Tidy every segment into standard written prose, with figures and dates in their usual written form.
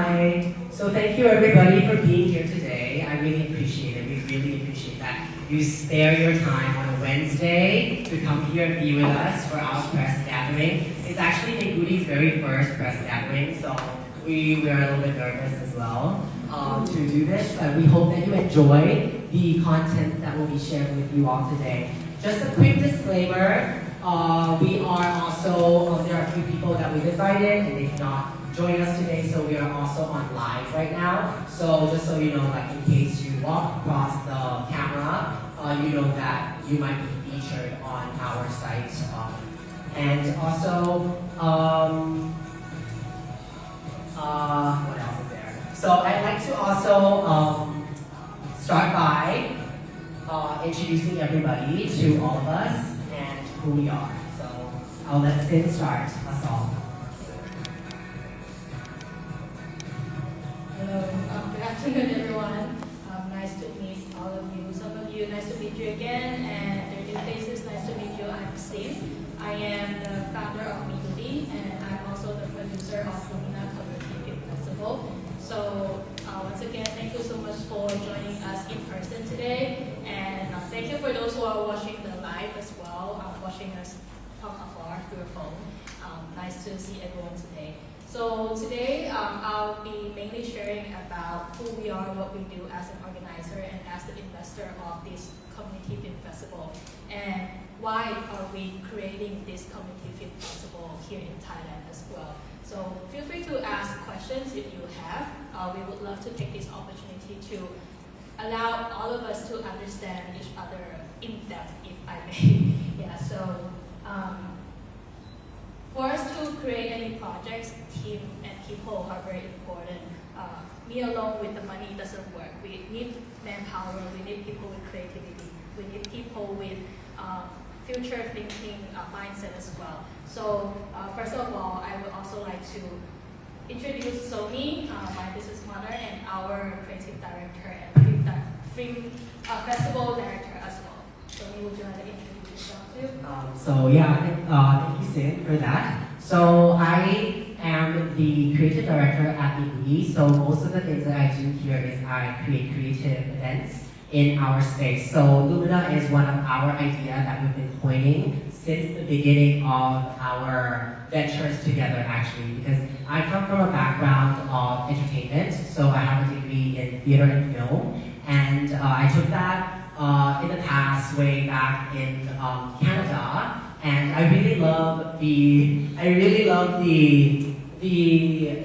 Hi. So thank you everybody for being here today. I really appreciate it. We really appreciate that you spare your time on a Wednesday to come here and be with us for our press gathering. It's actually Ninguti's very first press gathering, so we are a little bit nervous as well to do this, but we hope that you enjoy the content that will be shared with you all today. Just a quick disclaimer, we are also, there are a few people that we've invited and they cannot join us today, so we are also on live right now. So just so you know, like in case you walk across the camera, you know that you might be featured on our site. And also, what else is there? So I'd like to also start by introducing everybody to all of us and who we are. So I'll let Sin start us all. Hello, good afternoon everyone. Nice to meet all of you. Some of you, nice to meet you again, and there are new faces, nice to meet you. I'm Sin. I am the founder of Ningudi, and I'm also the producer of LUMINA Community Film Festival. So once again, thank you so much for joining us in person today, and thank you for those who are watching the live as well, watching us from afar through your phone. Nice to see everyone today. So today, I'll be mainly sharing about who we are, what we do as an organizer and as the investor of this Community Film Festival, and why are we creating this Community Film Festival here in Thailand as well. So feel free to ask questions if you have. We would love to take this opportunity to allow all of us to understand each other in depth, if I may. Yeah, so for us to create any projects, team and people are very important. Me alone with the money doesn't work. We need manpower, we need people with creativity, we need people with future thinking mindset as well. So first of all, I would also like to introduce Somi, my business partner and our creative director and film festival director as well. Somi, would you like to introduce yourself too? Thank you, Sin, for that. So I am the creative director at Ningudi. So most of the things that I do here is I create creative events in our space. So Lumina is one of our ideas that we've been coining since the beginning of our ventures together, actually, because I come from a background of entertainment. So I have a degree in theater and film, and I took that in the past, way back in Canada, and I really love the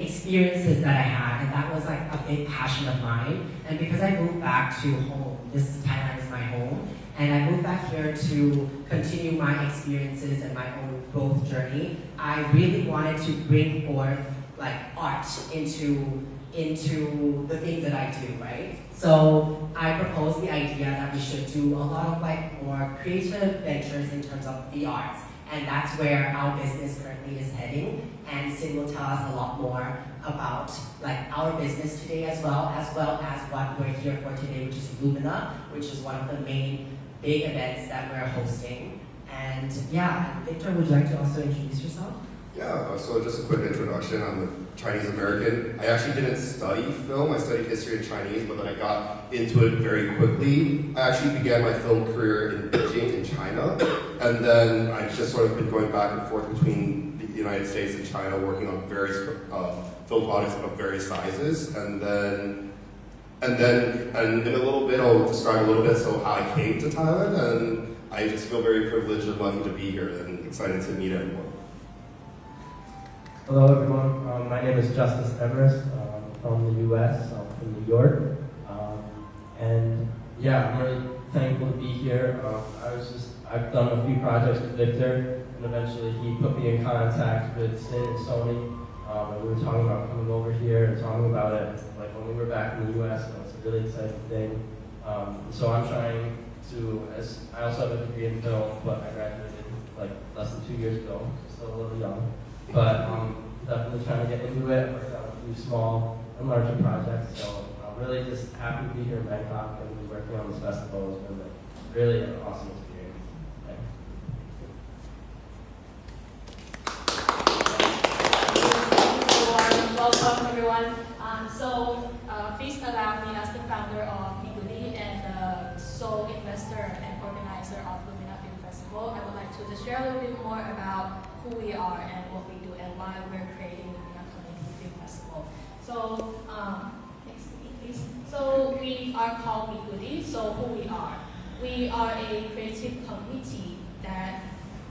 experiences that I had, and that was like a big passion of mine. And because I moved back to home, Thailand is my home, and I moved back here to continue my experiences and my own growth journey, I really wanted to bring forth like art into the things that I do, right? So I proposed the idea that we should do a lot of like more creative ventures in terms of the arts. And that's where our business currently is heading. And Sin will tell us a lot more about like our business today as well as what we're here for today, which is Lumina, which is one of the main big events that we're hosting. And yeah, Victor, would you like to also introduce yourself? Yeah, so just a quick introduction. I'm a Chinese American. I actually didn't study film. I studied history and Chinese, but then I got into it very quickly. I actually began my film career in Beijing in China, and then I've just sort of been going back and forth between the United States and China, working on various film projects of various sizes, and in a little bit, I'll describe a little bit so how I came to Thailand, and I just feel very privileged and lucky to be here and excited to meet everyone. Hello everyone, my name is Justice Everest. I'm from the US, I'm from New York. And yeah, I'm really thankful to be here. I've done a few projects with Victor, and eventually he put me in contact with Sin and Sony. And we were talking about coming over here and talking about it like when we were back in the US, and it's a really exciting thing. So I'm trying to, I also have a degree in film, but I graduated like less than 2 years ago, so still a little young. But definitely trying to get into it, work on a few small and larger projects. So I'm really just happy to be here in Bangkok and be working on this festival. It's been like really an awesome experience. Welcome everyone. everyone. Please allow me as the founder of Migudi and the sole investor and organizer of LUMINA Film Festival, I would like to just share a little bit more about who we are and what we do and why we're creating LUMINA Community Film Festival. Next please. So we are called Migudi, so who we are. We are a creative community that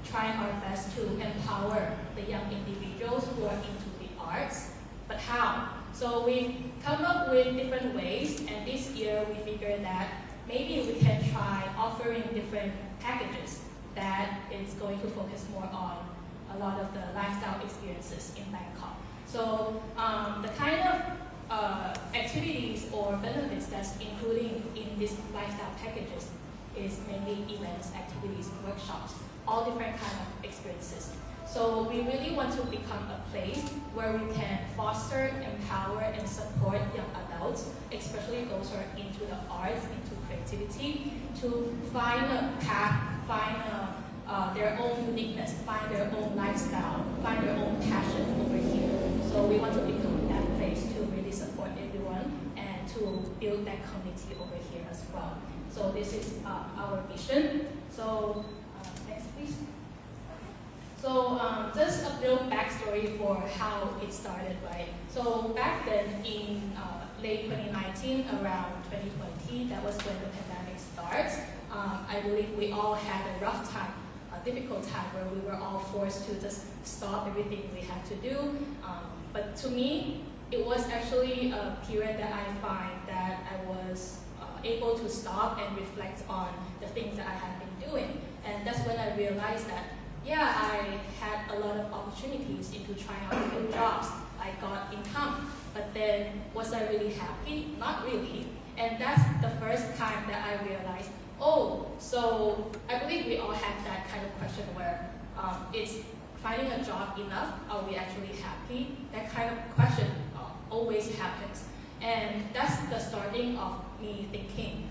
trying our best to empower the young individuals who are into the arts. But how? So we've come up with different ways, and this year we figured that maybe we can try offering different packages that is going to focus more on a lot of the lifestyle experiences in Bangkok. So the kind of activities or benefits that's including in these lifestyle packages is mainly events, activities, workshops, all different kind of experiences. So we really want to become a place where we can foster, empower, and support young adults, especially those who are into the arts, into creativity, to find a path, find their own uniqueness, find their own lifestyle, find their own passion over here. So we want to become that place to really support everyone and to build that community over here as well. So this is our vision. So next please. So just a little backstory for how it started, right? So back then in late 2019, around 2020, that was when the pandemic starts. I believe we all had a rough time, a difficult time where we were all forced to just stop everything we had to do. But to me, it was actually a period that I find that I was able to stop and reflect on the things that I had been doing. And that's when I realized that, yeah, I had a lot of opportunities into trying out different jobs. I got income, but then was I really happy? Not really. And that's the first time that I realized, oh, so I believe we all have that kind of question where is finding a job enough? Are we actually happy? That kind of question always happens. And that's the starting of me thinking,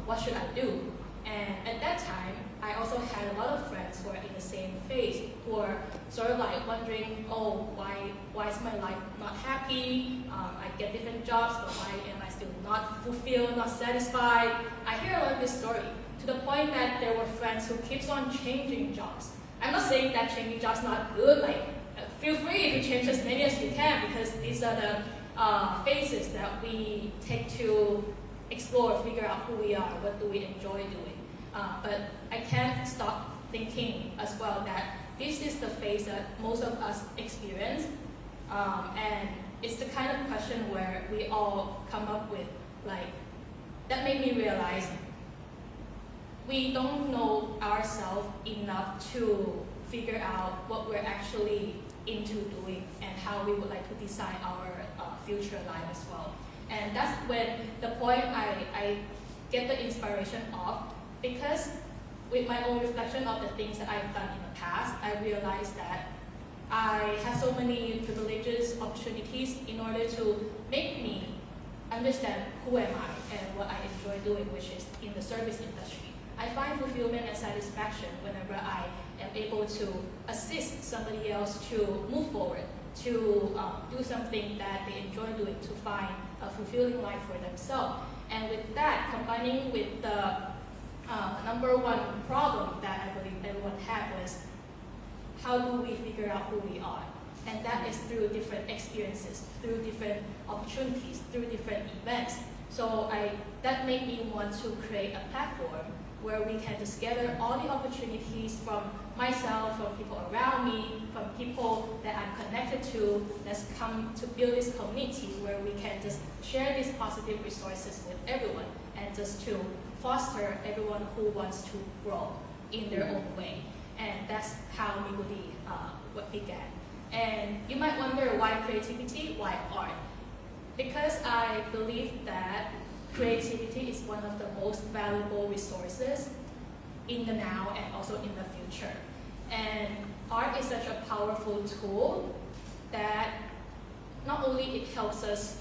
what should I do? And at that time, I also had a lot of friends who are in the same phase, who are sort of like wondering, oh, why is my life not happy? I get different jobs, but why am I still not fulfilled, not satisfied? I hear a lot of this story, to the point that there were friends who keeps on changing jobs. I'm not saying that changing jobs not good, like feel free to change as many as you can, because these are the phases that we take to explore, figure out who we are, what do we enjoy doing. But I can't stop thinking as well that this is the phase that most of us experience, and it's the kind of question where we all come up with, like, that made me realize we don't know ourselves enough to figure out what we're actually into doing and how we would like to design our future life as well. And that's when the point I get the inspiration of, because with my own reflection of the things that I've done in the past, I realized that I had so many privileges, opportunities in order to make me understand who am I and what I enjoy doing, which is in the service industry. I find fulfillment and satisfaction whenever I am able to assist somebody else to move forward, to do something that they enjoy doing, to find a fulfilling life for themselves. And with that, combining with the number one problem that I believe everyone had was, how do we figure out who we are? And that is through different experiences, through different opportunities, through different events. So that made me want to create a platform where we can just gather all the opportunities from myself, from people around me, from people that I'm connected to, that's come to build this community where we can just share these positive resources with everyone and just to foster everyone who wants to grow in their own way. And that's how Migudi began. And you might wonder, why creativity, why art? Because I believe that creativity is one of the most valuable resources in the now and also in the future. And art is such a powerful tool that not only it helps us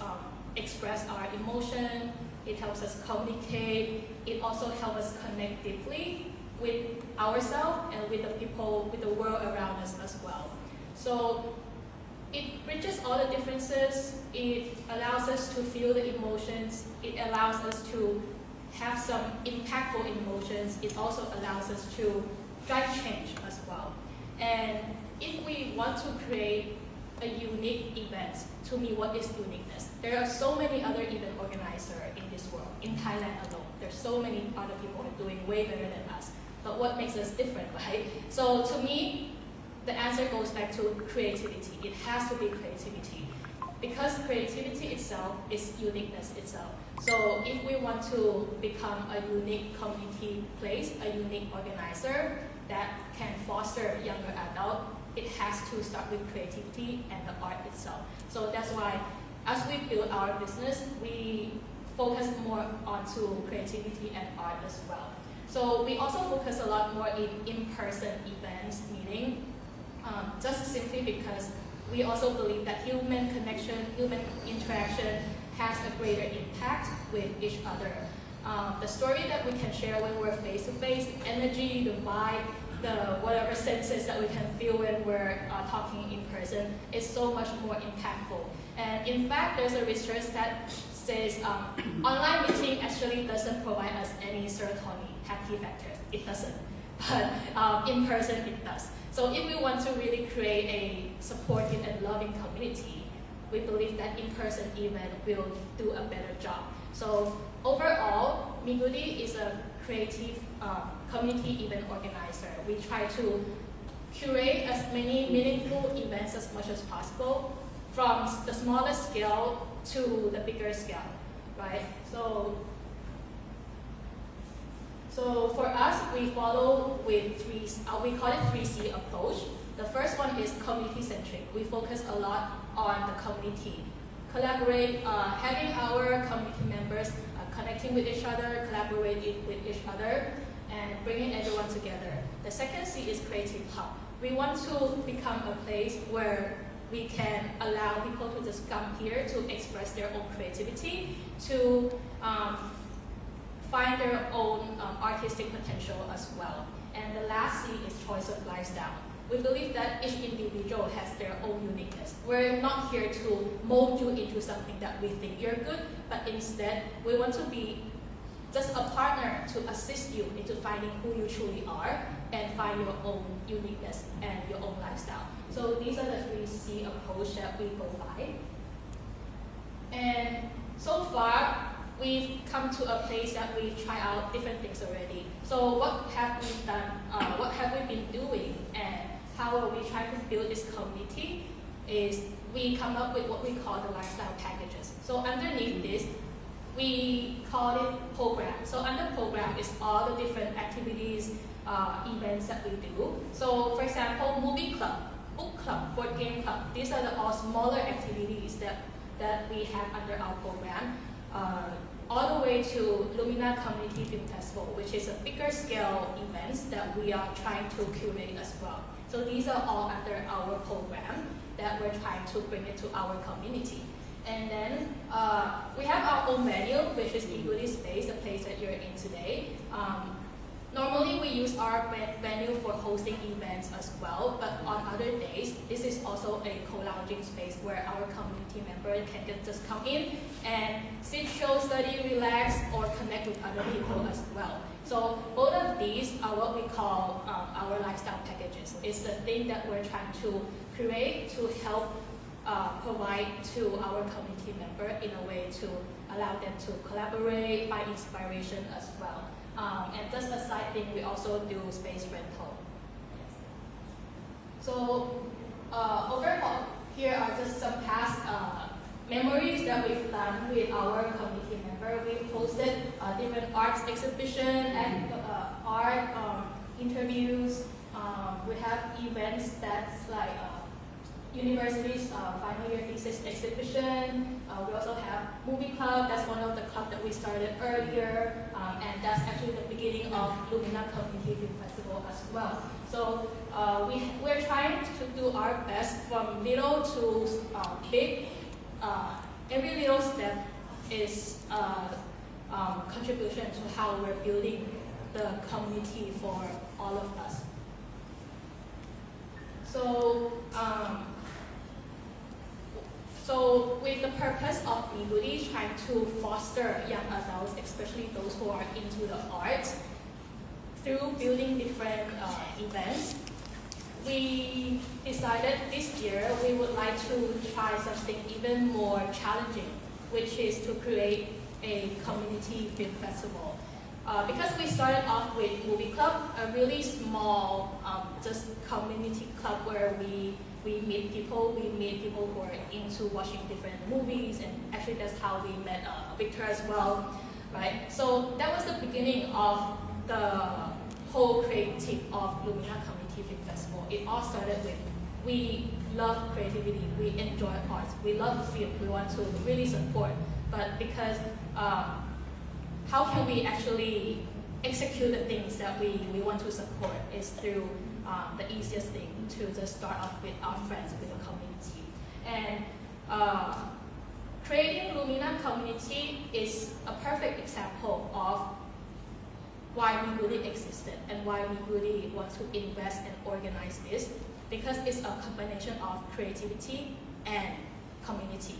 express our emotion, it helps us communicate, it also helps us connect deeply with ourselves and with the people, with the world around us as well. So it bridges all the differences. It allows us to feel the emotions. It allows us to have some impactful emotions. It also allows us to drive change as well. And if we want to create a unique event, to me, what is uniqueness? There are so many other event organizers in this world, in Thailand alone. There's so many other people doing way better than us. But what makes us different, right? So to me, the answer goes back to creativity. It has to be creativity. Because creativity itself is uniqueness itself. So if we want to become a unique community place, a unique organizer that can foster younger adults, it has to start with creativity and the art itself. So that's why as we build our business, we focus more onto creativity and art as well. So we also focus a lot more in-person events, meeting, just simply because we also believe that human connection, human interaction has a greater impact with each other. The story that we can share when we're face-to-face, the energy, the vibe, the whatever senses that we can feel when we're talking in person is so much more impactful. And in fact, there's a research that says online meeting actually doesn't provide us any serotonin, happy factors. It doesn't. But in person, it does. So if we want to really create a supportive and loving community, we believe that in-person event will do a better job. So overall, Migudi is a creative community event organizer. We try to curate as many meaningful events as much as possible, from the smallest scale to the bigger scale, right? So for us, we follow with we call it 3C approach. The first one is community-centric. We focus a lot on the community. Collaborate, having our community members connecting with each other, collaborating with each other, and bringing everyone together. The second C is creative hub. We want to become a place where we can allow people to just come here to express their own creativity, to find their own artistic potential as well. And the last C is choice of lifestyle. We believe that each individual has their own uniqueness. We're not here to mold you into something that we think you're good, but instead we want to be just a partner to assist you into finding who you truly are and find your own uniqueness and your own lifestyle. So these are the 3C approach that we go by. And so far, we've come to a place that we try out different things already. So what have we done, what have we been doing, and how are we trying to build this community is we come up with what we call the lifestyle packages. So underneath this, we call it program. So under program is all the different activities, events that we do. So for example, movie club, book club, board game club, these are the all smaller activities that we have under our program. All the way to LUMINA Community Film Festival, which is a bigger scale events that we are trying to curate as well. So these are all under our program that we're trying to bring it to our community. And then we have our own venue, which is Migudi Space, the place that you're in today. Normally we use our venue for hosting events as well, but on other days, this is also a co-lounging space where our community members can just come in and sit, chill, study, relax, or connect with other people as well. So both of these are what we call our lifestyle packages. It's the thing that we're trying to create to help provide to our community member in a way to allow them to collaborate, find inspiration as well. And just a side thing, we also do space rental. So overall, here are just some past memories that we've done with our community member. We've hosted different arts exhibition and art interviews. We have events that's like university's final year thesis exhibition. We also have movie club. That's one of the clubs that we started earlier, and that's actually the beginning of LUMINA Community Film Festival as well. So we're trying to do our best from little to big. Every little step is contribution to how we're building the community for all of us. So So with the purpose of Miguri trying to foster young adults, especially those who are into the arts, through building different events, we decided this year we would like to try something even more challenging, which is to create a community film festival. Because we started off with Movie Club, a really small, just community club where we meet people who are into watching different movies, and actually that's how we met Victor as well, right? So that was the beginning of the whole creative of Lumina Community Film Festival. It all started with, we love creativity, we enjoy arts, we love film, we want to really support, but because how can we actually execute the things that we want to support is through the easiest thing to just start off with our friends, with the community. And creating Lumina Community is a perfect example of why Miguri existed and why Miguri wants to invest and organize this, because it's a combination of creativity and community.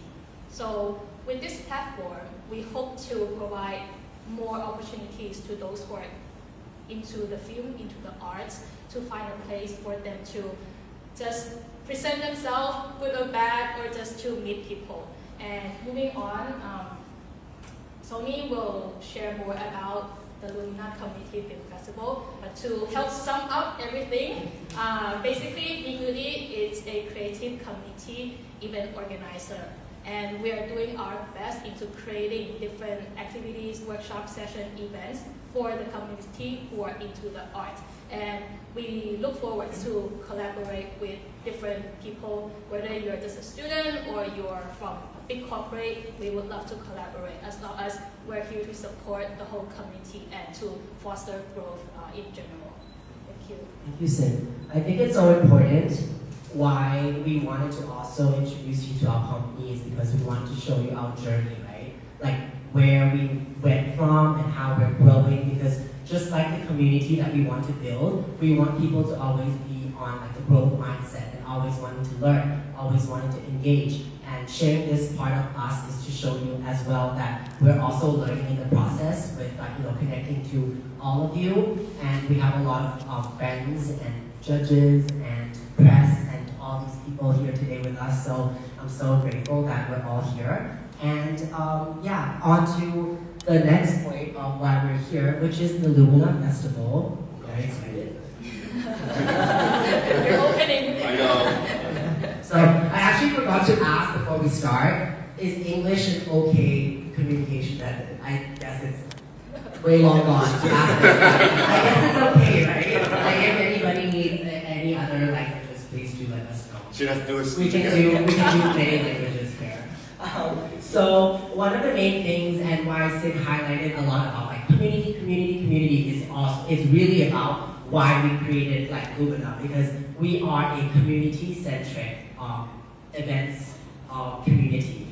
So with this platform, we hope to provide more opportunities to those who are into the film, into the arts, to find a place for them to just present themselves with a bag or just to meet people. And moving on, Sony will share more about the Lumina Community Film Festival, but to help sum up everything, basically Miguri is a creative community event organizer, and we are doing our best into creating different activities, workshop session, events for the community who are into the arts. And we look forward to collaborate with different people, whether you're just a student or you're from a big corporate, we would love to collaborate, as long as we're here to support the whole community and to foster growth in general. Thank you. Thank you, Sim. I think it's so important why we wanted to also introduce you to our company is because we want to show you our journey, right? Like where we went from and how we're growing, because just like the community that we want to build, we want people to always be on like the growth mindset and always wanting to learn, always wanting to engage. And sharing this part of us is to show you as well that we're also learning in the process with like, connecting to all of you. And we have a lot of friends and judges and press and all these people here today with us. So I'm so grateful that we're all here. And yeah, on to the next point of why we're here, which is the Lumina Festival. Very excited. You're opening. I know. So I actually forgot to ask before we start, is English an okay communication method? I guess it's way long gone to ask this, but I guess it's okay, right? Like if anybody needs any other languages, please do let us know. She has to do a We speech can again. do many languages here. So one of the main things, and why Sid highlighted a lot about like community is also, it's really about why we created like Lumina, because we are a community-centric events community,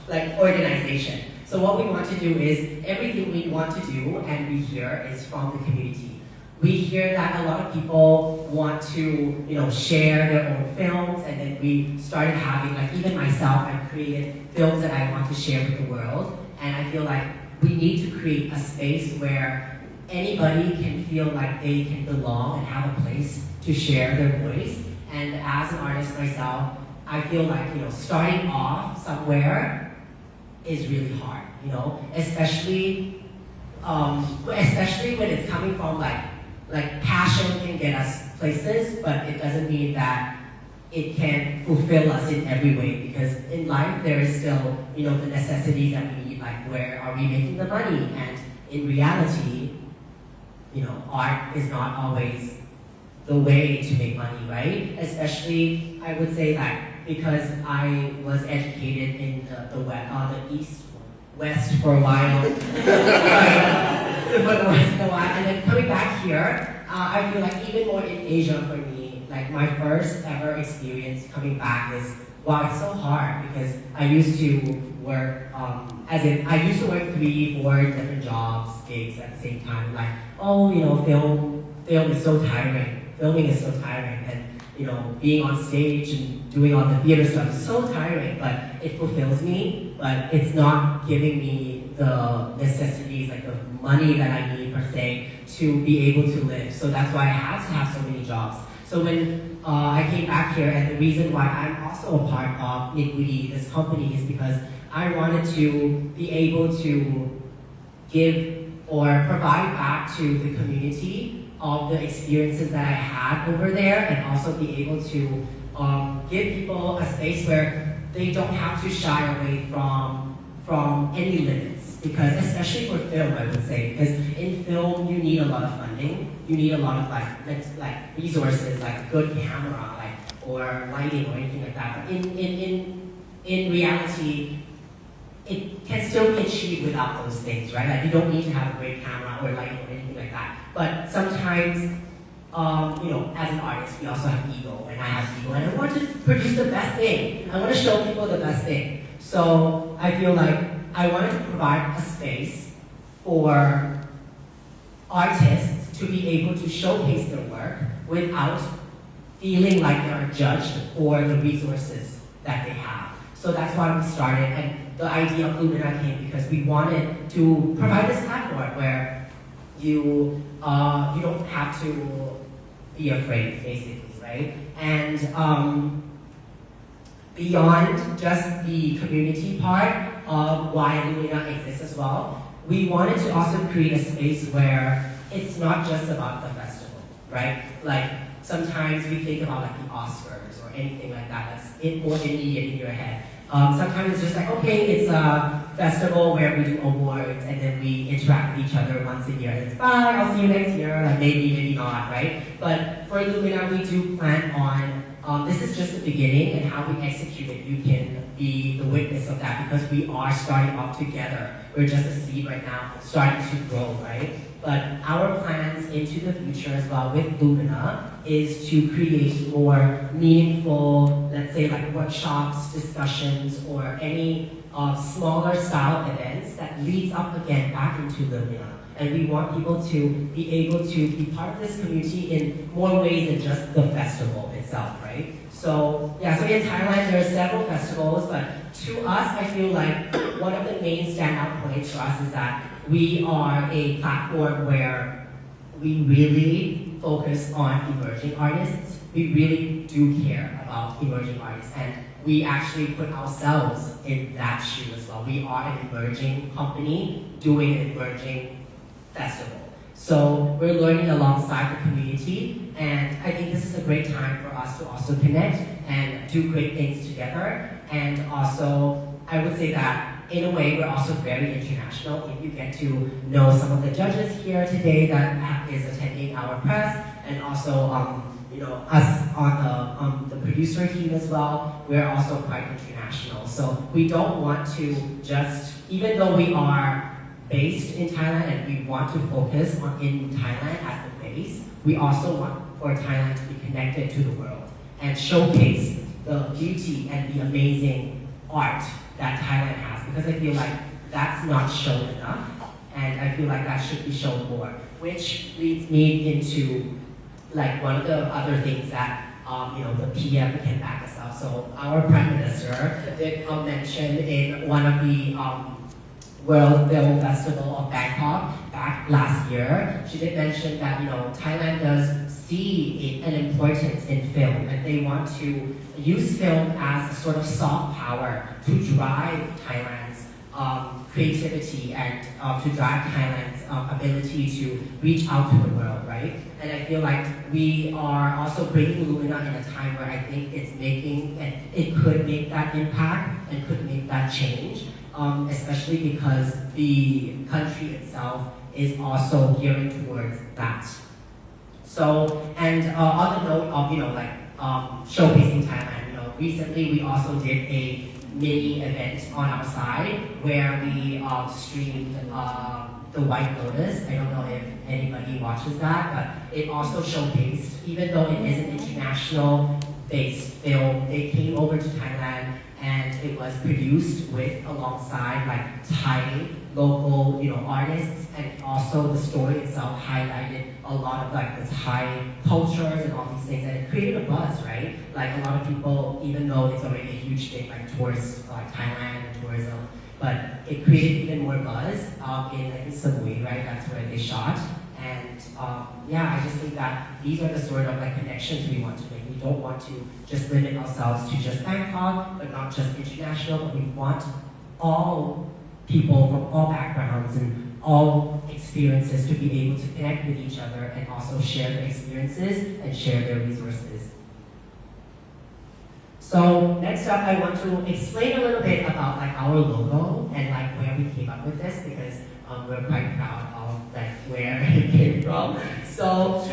like organization. So what we want to do is everything we want to do and we hear is from the community. We hear that a lot of people want to, share their own films, and then we started having, like even myself, I created films that I want to share with the world, and I feel like we need to create a space where anybody can feel like they can belong and have a place to share their voice. And as an artist myself, I feel like, starting off somewhere is really hard, especially when it's coming from like passion can get us places, but it doesn't mean that it can fulfill us in every way, because in life there is still, the necessities that we need, like where are we making the money? And in reality, art is not always the way to make money, right? Especially, I would say that because I was educated in the West for a while, and then coming back here, I feel like even more in Asia for me, like my first ever experience coming back is, wow, it's so hard, because I used to work, I used to work 3-4 different jobs, gigs at the same time, like, film is so tiring, filming is so tiring, and being on stage and doing all the theater stuff is so tiring, but it fulfills me, but it's not giving me the necessities, like the money that I need per se to be able to live. So that's why I had to have so many jobs. So when I came back here, and the reason why I'm also a part of Iniquity, this company, is because I wanted to be able to give or provide back to the community of the experiences that I had over there, and also be able to give people a space where they don't have to shy away from any limits. Because especially for film, I would say, because in film you need a lot of funding, you need a lot of like resources, like good camera, or lighting or anything like that. But in reality, it can still be achieved without those things, right? Like you don't need to have a great camera or lighting or anything like that. But sometimes, as an artist, we also have ego, and I have ego, and I want to produce the best thing. I want to show people the best thing. So I feel like I wanted to provide a space for artists to be able to showcase their work without feeling like they are judged for the resources that they have. So that's why we started, and the idea of Lumina came because we wanted to provide this platform where you don't have to be afraid, basically, right? And beyond just the community part of why Lumina exists as well, we wanted to also create a space where it's not just about the festival, right? Like sometimes we think about like the Oscars or anything like that that's more immediate in your head. Sometimes it's just like, okay, it's a festival where we do awards and then we interact with each other once a year. And it's bye, I'll see you next year, like maybe not, right? But for Lumina, we do plan on, this is just the beginning, and how we execute it, you can be the witness of that, because we are starting off together. We're just a seed right now, starting to grow, right? But our plans into the future as well with Lumina is to create more meaningful, let's say like workshops, discussions, or any smaller style events that leads up again back into Lumina. And we want people to be able to be part of this community in more ways than just the festival itself, right? So in Thailand there are several festivals, but to us, I feel like one of the main standout points for us is that we are a platform where we really focus on emerging artists. We really do care about emerging artists, and we actually put ourselves in that shoe as well. We are an emerging company doing an emerging festival. So we're learning alongside the community, and I think this is a great time for us to also connect and do great things together. And also, I would say that in a way, we're also very international. If you get to know some of the judges here today that is attending our press, and also us on the producer team as well, we're also quite international. So we don't want to just, even though we are based in Thailand and we want to focus on in Thailand as the base, we also want for Thailand to be connected to the world and showcase the beauty and the amazing art that Thailand has, because I feel like that's not shown enough, and I feel like that should be shown more, which leads me into like one of the other things that the PM can back us up. So our Prime Minister did mention in one of the World Film Festival of Bangkok back last year, she did mention that Thailand does see an importance in film, and they want to use film as a sort of soft power to drive Thailand's creativity and to drive Thailand's ability to reach out to the world, right? And I feel like we are also bringing Lumina in a time where I think it's making, and it could make that impact and could make that change, especially because the country itself is also gearing towards that. So, and on the note of showcasing Thailand, recently we also did a mini event on our side where we streamed The White Lotus. I don't know if anybody watches that, but it also showcased, even though it is an international-based film, they came over to Thailand and it was produced alongside like Thai local artists, and also the story itself highlighted a lot of like the Thai cultures and all these things, and it created a buzz, right? Like a lot of people, even though it's already a huge thing, like towards like Thailand and tourism, but it created even more buzz in I think Samui, right? That's where they shot. And yeah, I just think that these are the sort of like connections we want to make. We don't want to just limit ourselves to just Bangkok, but not just international, but we want all people from all backgrounds and all experiences to be able to connect with each other and also share their experiences and share their resources. So next up, I want to explain a little bit about like our logo and like where we came up with this, because we're quite proud of like where it came from. So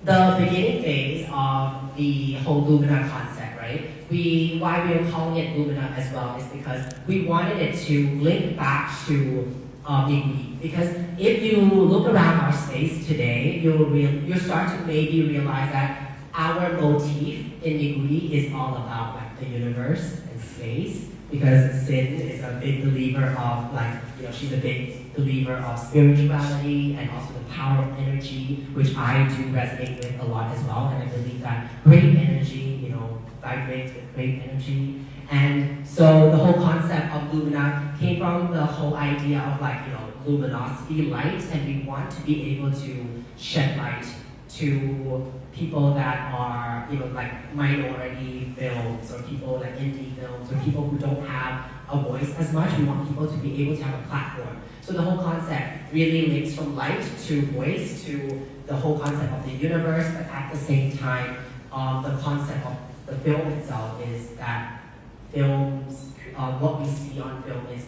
the beginning phase of the whole Lumina concept, right? Why we are calling it Lumina as well is because we wanted it to link back to Niguri. Because if you look around our space today, you'll start to maybe realize that our motif in Niguri is all about like the universe and space. Because Sin is a big believer of like, she's a big believer of spirituality and also the power of energy, which I do resonate with a lot as well. And I believe that great energy, vibrates with great energy. And so the whole concept of Lumina came from the whole idea of like, luminosity, light, and we want to be able to shed light to people that are, like minority films or people like indie films or people who don't have a voice as much. We want people to be able to have a platform. So the whole concept really links from light to voice to the whole concept of the universe, but at the same time, the concept of the film itself is that films, what we see on film is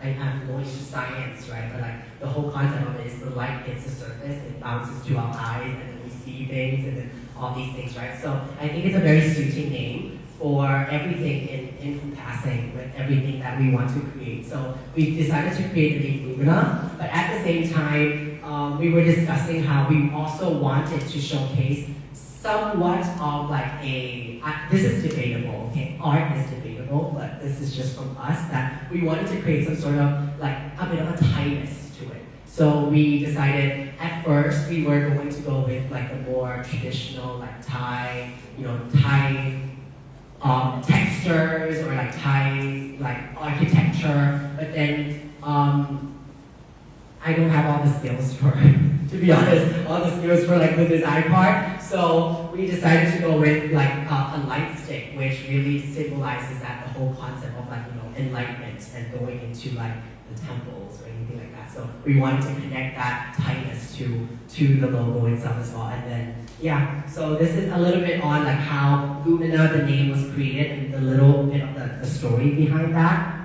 I'm going to science, right? But like the whole concept of it is the light hits the surface, it bounces to our eyes, and then we see things, and then all these things, right? So I think it's a very suiting name for everything encompassing with everything that we want to create. So we decided to create the name Lumina, but at the same time, we were discussing how we also wanted to showcase somewhat of like this is debatable, okay? Art is debatable, but this is just from us, that we wanted to create some sort of like a bit of a Thai-ness to it. So we decided at first we were going to go with like the more traditional like Thai, Thai textures or like Thai like architecture, but then I don't have all the skills for to be honest, all the skills for like the design part. So we decided to go with like a light stick, which really symbolizes that the whole concept of like, enlightenment and going into like the temples or anything like that. So we wanted to connect that tightness to the logo itself as well. And then, yeah, so this is a little bit on like how Lumina, the name was created and the little bit of the story behind that.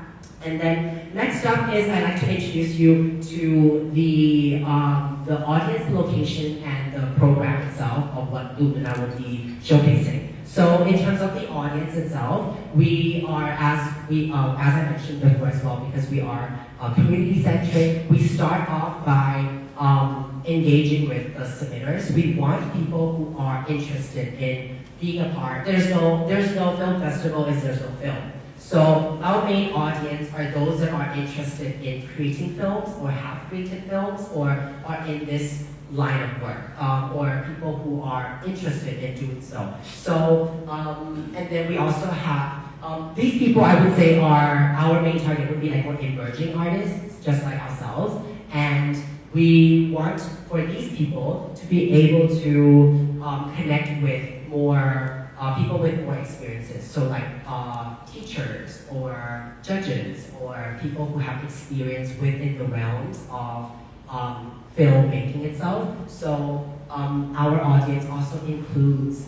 And then next up is I'd like to introduce you to the audience location and the program itself of what Lumina will be showcasing. So in terms of the audience itself, we are, as I mentioned before as well, because we are community-centric, we start off by engaging with the submitters. We want people who are interested in being a part. There's no film festival if there's no film. So our main audience are those that are interested in creating films or have created films or are in this line of work, or people who are interested in doing so. So, and then we also have, these people I would say are, our main target would be like more emerging artists, just like ourselves. And we want for these people to be able to connect with more people with more experiences, so like teachers or judges or people who have experience within the realms of filmmaking itself. So our audience also includes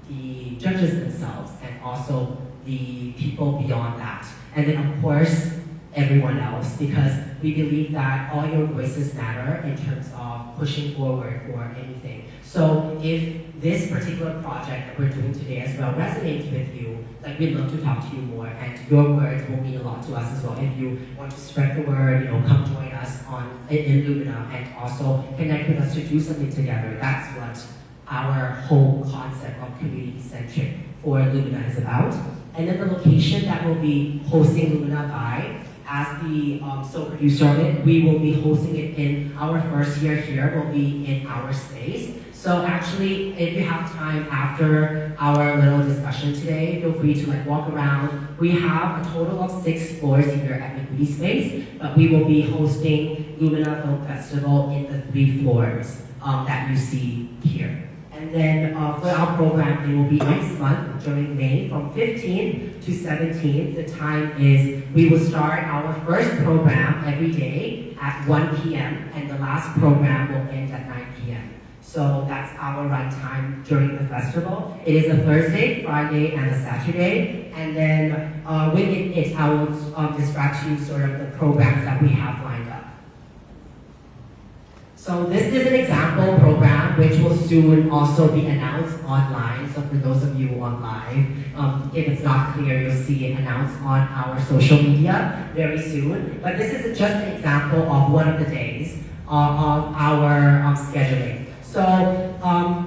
the judges themselves and also the people beyond that. And then of course, everyone else, because we believe that all your voices matter in terms of pushing forward for anything. So if this particular project that we're doing today as well resonates with you, like we'd love to talk to you more, and your words will mean a lot to us as well. If you want to spread the word, come join us in Lumina and also connect with us to do something together. That's what our whole concept of community-centric for Lumina is about. And then the location that we'll be hosting Lumina by as the sole producer of it, we will be hosting it in our first year here, will be in our space. So actually, if you have time after our little discussion today, feel free to walk around. We have a total of 6 floors here at Equity Space, but we will be hosting Lumina Film Festival in the 3 floors that you see here. And then for our program, it will be next month during May from 15th to 17th. The time is, we will start our first program every day at 1 p.m. and the last program will end at 9 p.m. So that's our run time during the festival. It is a Thursday, Friday, and a Saturday. And then within it, I will describe to you sort of the programs that we have lined up. So this is an example program which will soon also be announced online. So for those of you online, if it's not clear, you'll see it announced on our social media very soon. But this is just an example of one of the days of our scheduling. So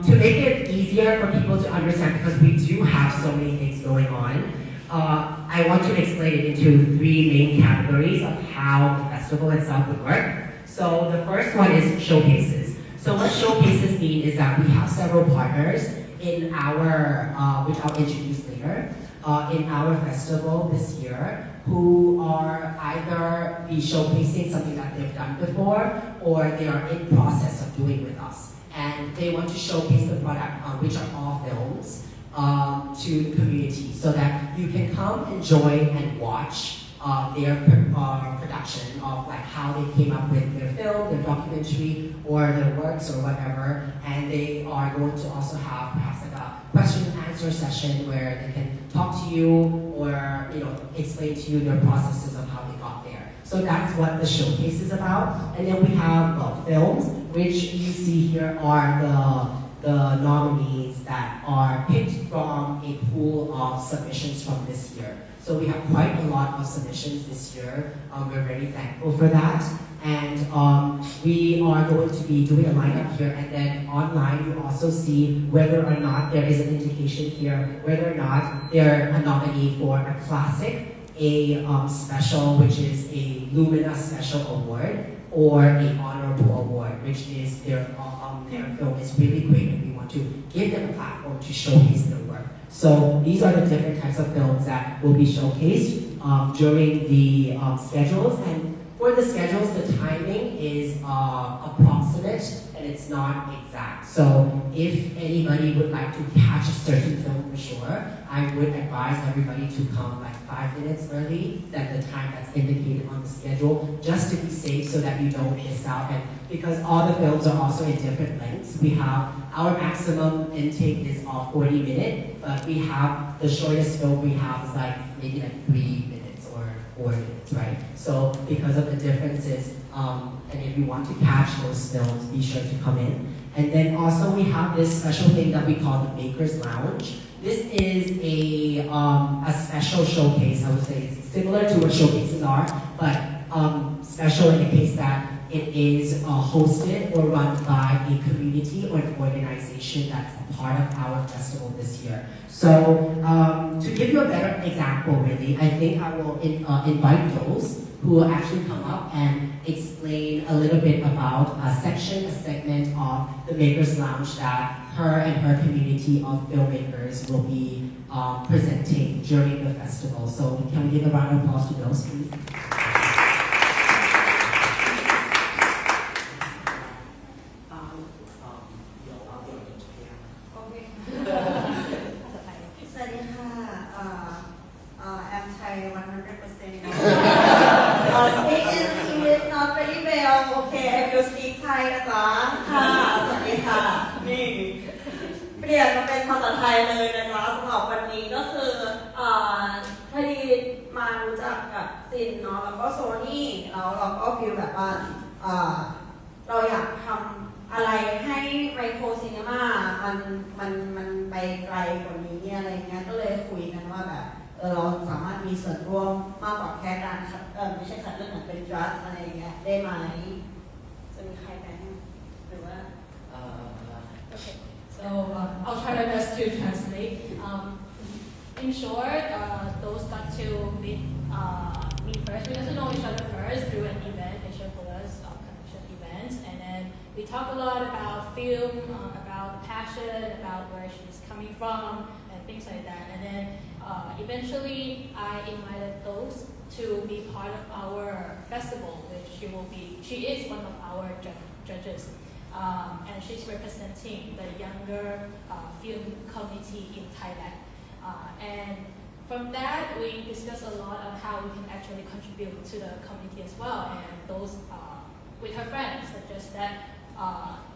to make it easier for people to understand, because we do have so many things going on, I want to explain it into 3 main categories of how the festival itself would work. So the first one is showcases. So what showcases mean is that we have several partners in our, which I'll introduce later, in our festival this year, who are either be showcasing something that they've done before, or they are in process of doing with us. And they want to showcase the product, which are all films, to the community, so that you can come, enjoy, and watch their production of how they came up with their film, their documentary, or their works, or whatever. And they are going to also have perhaps a question and answer session where they can talk to you, or explain to you their processes of how they got there. So that's what the showcase is about. And then we have films, which you see here are the nominees that are picked from a pool of submissions from this year. So we have quite a lot of submissions this year. We're very thankful for that. And we are going to be doing a lineup here, and then online you also see whether or not there is an indication here, whether or not they're a nominee for a classic, a special, which is a Lumina Special Award, or an honorable award, which is their film is really great, and we want to give them a platform to showcase their work. So these are the different types of films that will be showcased during the schedules. And for the schedules, the timing is approximate and it's not exact. So if anybody would like to catch a certain film for sure, I would advise everybody to come 5 minutes early than the time that's indicated on the schedule, just to be safe so that you don't miss out. And because all the films are also in different lengths, we have our maximum intake is 40 minutes, but we have the shortest film we have is maybe 3 minutes or 4 minutes, right? So because of the differences, and if you want to catch those films, be sure to come in. And then also we have this special thing that we call the Maker's Lounge. This is a special showcase. I would say it's similar to what showcases are, but special in the case that it is hosted or run by a community or an organization that's a part of our festival this year. So to give you a better example, really, I think I will invite those who will actually come up and explain a little bit about a segment of the Maker's Lounge that her and her community of filmmakers will be presenting during the festival. So can we give a round of applause to those, please? I'll try my best to translate. In short, those got to meet me first. We got to know we talk a lot about film, about passion, about where she's coming from, and things like that. And then eventually, I invited those to be part of our festival, which she is one of our judges. And she's representing the younger film community in Thailand. And from that, we discussed a lot of how we can actually contribute to the community as well. And those with her friends suggest that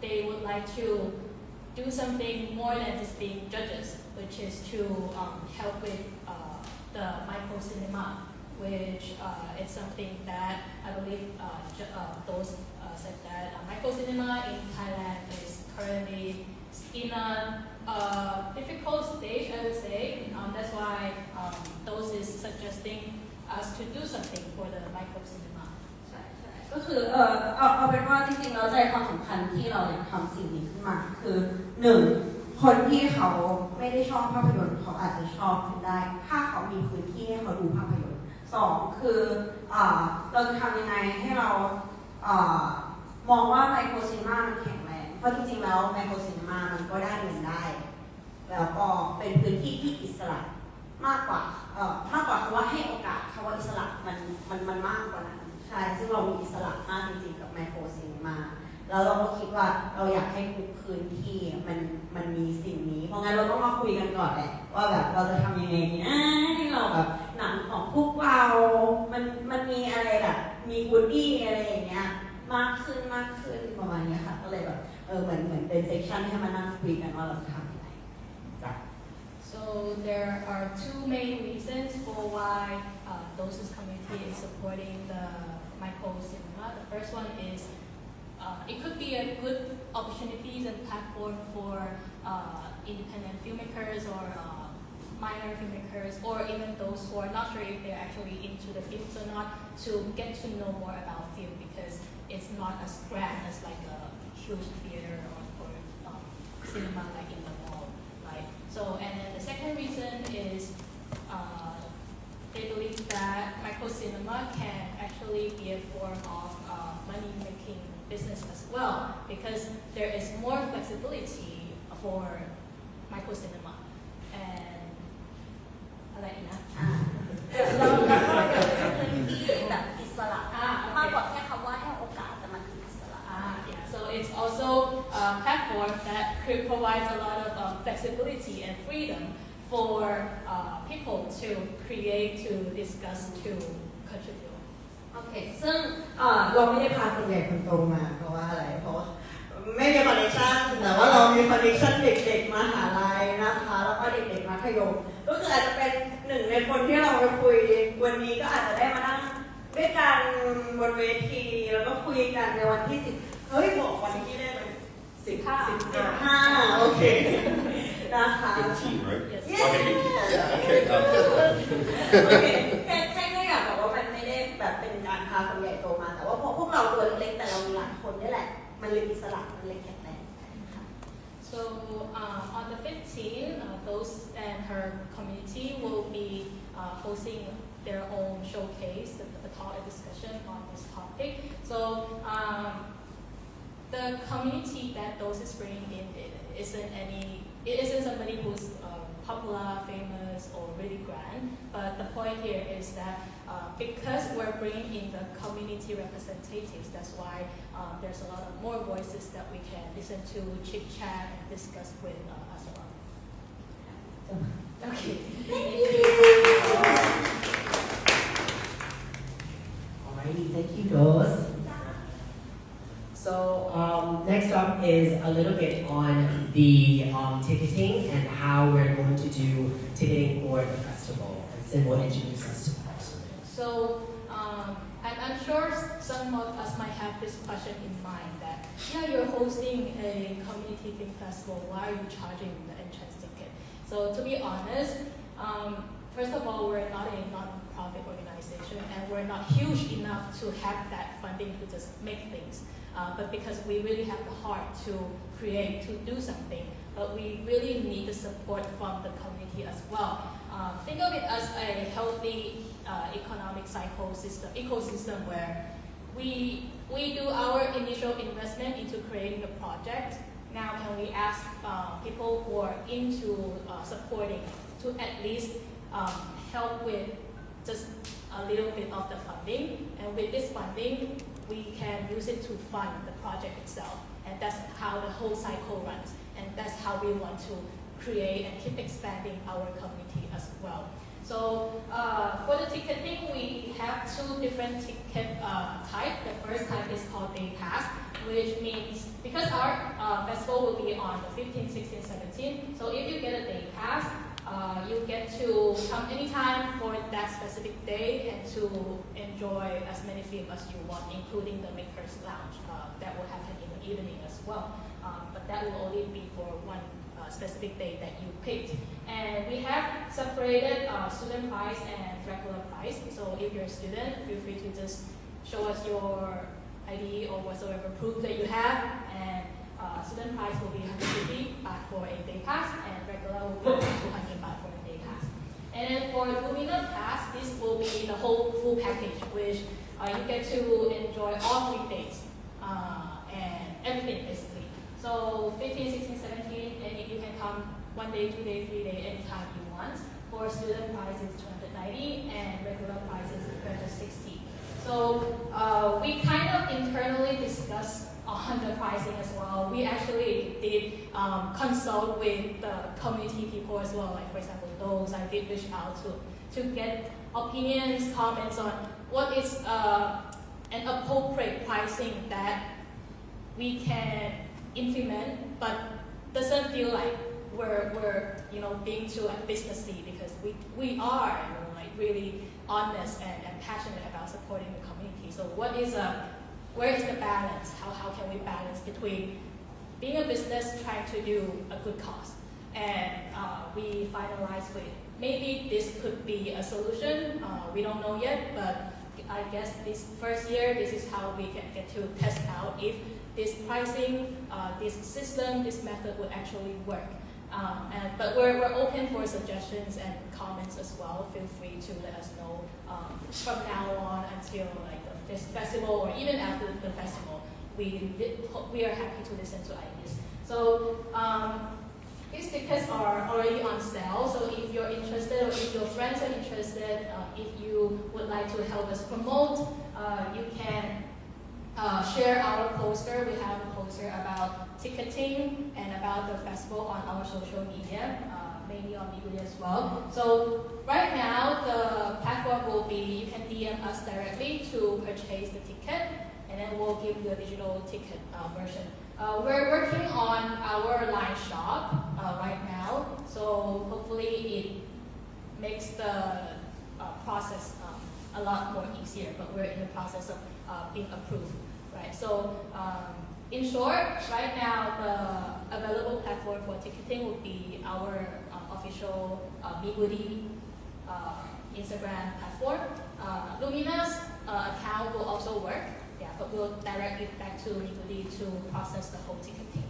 they would like to do something more than just being judges, which is to help with the micro cinema, which is something that I believe those said that micro cinema in Thailand is currently in a difficult stage, I would say. That's why those is suggesting us to do something for the micro cinema. ใช่ก็คือเอาเป็นว่าจริงๆแล้วใจความสำคัญที่เราอยากทำสิ่งนี้ขึ้นมาคือหนึ่งคนที่เขาไม่ได้ชอบภาพยนตร์เขาอาจจะชอบขึ้นได้ถ้าเขามีพื้นที่ให้เขาดูภาพยนตร์สองคือเราจะทำยังไงให้เรามองว่าไมโครซินีมามันแข็งแรงเพราะจริงๆแล้วไมโครซินีมามันก็ได้เงินได้แล้วก็เป็นพื้นที่ที่อิสระมากกว่าคำว่าให้โอกาสคำว่าอิสระมันมากกว่านั้นใช่ซึ่งเรามีอิสระมากจริงๆกับไมโครซินีมาแล้วเราก็คิดว่าเราอยากให้ทุกพื้นที่มันมีสิ่งนี้เพราะงั้นเราต้องมาคุยกันก่อนแหละว่าแบบเราจะทำยังไงนะให้เราแบบหนังของพวกเรามันมีอะไรแบบมีบูดดี้อะไรอย่างเงี้ยมากขึ้นประมาณนี้ค่ะก็เลยแบบเหมือนเป็นเซสชั่นให้มานั่งคุยกันว่าเราจะทำยังไง So there are two main reasons for why Dosis community is supporting the micro cinema. The first one is it could be a good opportunities and platform for independent filmmakers or minor filmmakers, or even those who are not sure if they're actually into the films or not, to get to know more about film because it's not as grand as like a huge theater or cinema like in the mall, right? So, and then the second reason is they believe that micro cinema can actually be a form of money-making business as well because there is more flexibility for micro cinema. Andอะไรอีกนะเราเป็นพื้นที่แบบอิสระมากกว่าแค่คำว่าให้โอกาสแต่มันคืออิสระ Yeah, so it's also a platform that provides a lot of flexibility and freedom for people to create, to discuss, to contribute. โอเคซึ่งเราไม่ได้พาคนใหญ่คนโตมาเพราะว่าอะไรเพราะไม่มีคอนเนคชั่นแต่ว่าเรามีคอนเนคชั่นเด็กๆมหาลัยนะคะแล้วก็เด็กๆมัธยมก็คืออาจจะเป็นหนึ่งในคนที่เราไปคุยวันนี้ก็อาจจะได้มานั่งด้วยกันบนเวทีแล้วก็คุยกันในวันที่10เฮ้ยบอกวันที่ได้เป็น15โอเคนะคะ 15, right? Yes. Yeah, okay. โอเคแค่ก็อยากบอกว่ามันไม่ได้แบบเป็นการพาคนใหญ่โตมาแต่ว่าพวกเราตัวเล็กๆแต่เรามีหลายคนนี่แหละมันเลยอิสระมันเลยแข็งแรง So on the 15th, those and her community will be hosting their own showcase, the talk and discussion on this topic. So the community that those is bringing in it isn't somebody who's popular, famous, or really grand. But the point here is that because we're bringing in the community representatives, that's why there's a lot of more voices that we can listen to, chit chat, and discuss with as well. Okay. Thank you. Alrighty, thank you, Dos. So next up is a little bit on the ticketing and how we're going to do ticketing for the festival, and Sim will introduce us to that. So I'm sure some of us might have this question in mind that, yeah, you're hosting a community film festival, why are you charging the entrance ticket? So to be honest, first of all, we're not a non-profit organization and we're not huge enough to have that funding to just make things. But because we really have the heart to create, to do something, but we really need the support from the community as well. Think of it as a healthy economic ecosystem where we do our initial investment into creating the project. Now can we ask people who are into supporting to at least help with just a little bit of the funding, and with this funding we can use it to fund the project itself, and that's how the whole cycle runs, and that's how we want to create and keep expanding our community as well. So for the ticketing, we have two different ticket types. The first type is called Day Pass, which means because our festival will be on the 15th, 16th, 17th, so if you get a Day Pass, you get to come anytime for that specific day and to enjoy as many films as you want, including the Makers Lounge that will happen in the evening as well. But that will only be for one specific day that you picked. And we have separated student price and regular price. So if you're a student, feel free to just show us your ID or whatsoever proof that you have, and student price will be 150 baht for a day pass, and regular will be 200 baht for a day pass. And then for LUMINA Pass, this will be the whole full package, which you get to enjoy all 3 days and everything basically. So 15, 16, 17, and you can come 1 day, 2 days, 3 days, anytime you want. For student price is 290 and regular price is 360. So we kind of internally discussed on the pricing as well. We actually did consult with the community people as well. Like for example, those I did reach out to get opinions, comments on what is an appropriate pricing that we can implement, but doesn't feel like we're being too businessy, because we are really honest and passionate about supporting the community. So where is the balance? How can we balance between being a business trying to do a good cause, and we finalized with maybe this could be a solution. We don't know yet, but I guess this first year, this is how we can get to test out if this pricing, this system, this method would actually work. But we're open for suggestions and comments as well. Feel free to let us know from now on until the festival, or even after the festival. We are happy to listen to ideas. So these tickets are already on sale. So if you're interested, or if your friends are interested, if you would like to help us promote, you can share our poster. We have a poster about ticketing and about the festival on our social media, mainly on Miguri as well. So right now, the platform will be, you can DM us directly to purchase the ticket, and then we'll give you a digital ticket version. We're working on our live shop right now, so hopefully it makes the process a lot more easier, but we're in the process of being approved. Right. So in short, right now the available platform for ticketing would be our official Miguri Instagram platform. Lumina's account will also work, but we'll direct it back to Miguri to process the whole ticketing.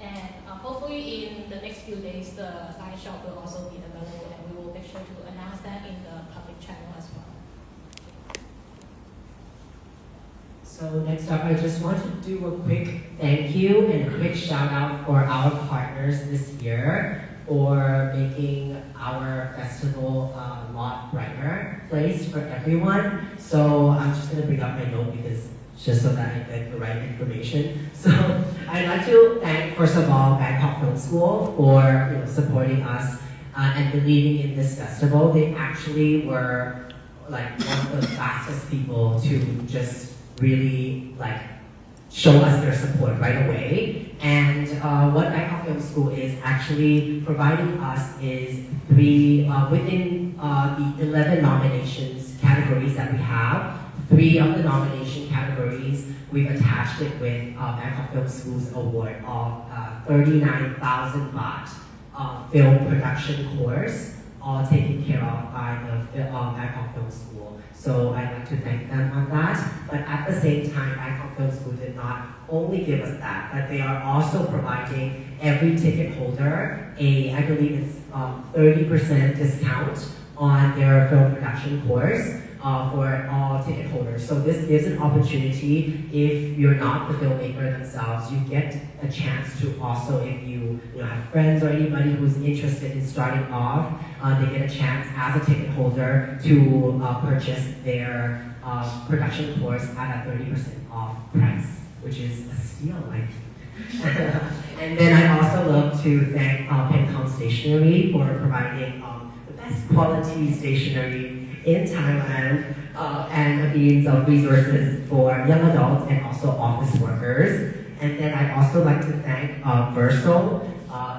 And hopefully in the next few days, the live shop will also be available, and we will make sure to announce that in the public channel as well. So next up, I just want to do a quick thank you and a quick shout out for our partners this year for making our festival a lot brighter place for everyone. So I'm just going to bring up my note because just so that I get the right information. So I'd like to thank, first of all, Bangkok Film School for supporting us and believing in this festival. They actually were one of the fastest people to just really show us their support right away. And what Bangkok Film School is actually providing us is within the 11 nominations categories that we have, 3 of the nomination categories, we've attached it with Bangkok Film School's award of 39,000 baht film production course, all taken care of by the Bangkok Film School. So I'd like to thank them on that. But at the same time, Bangkok Film School did not only give us that, but they are also providing every ticket holder I believe it's 30% discount on their film production course for all ticket holders. holders. So this gives an opportunity, if you're not the filmmaker themselves, you get a chance to also, if you have friends or anybody who's interested in starting off, they get a chance as a ticket holder to purchase their production course at a 30% off price, which is a steal, I think. And then I also love to thank Pencom Stationery for providing the best quality stationery in Thailand and a means of resources for young adults and also office workers. And then I'd also like to thank Verso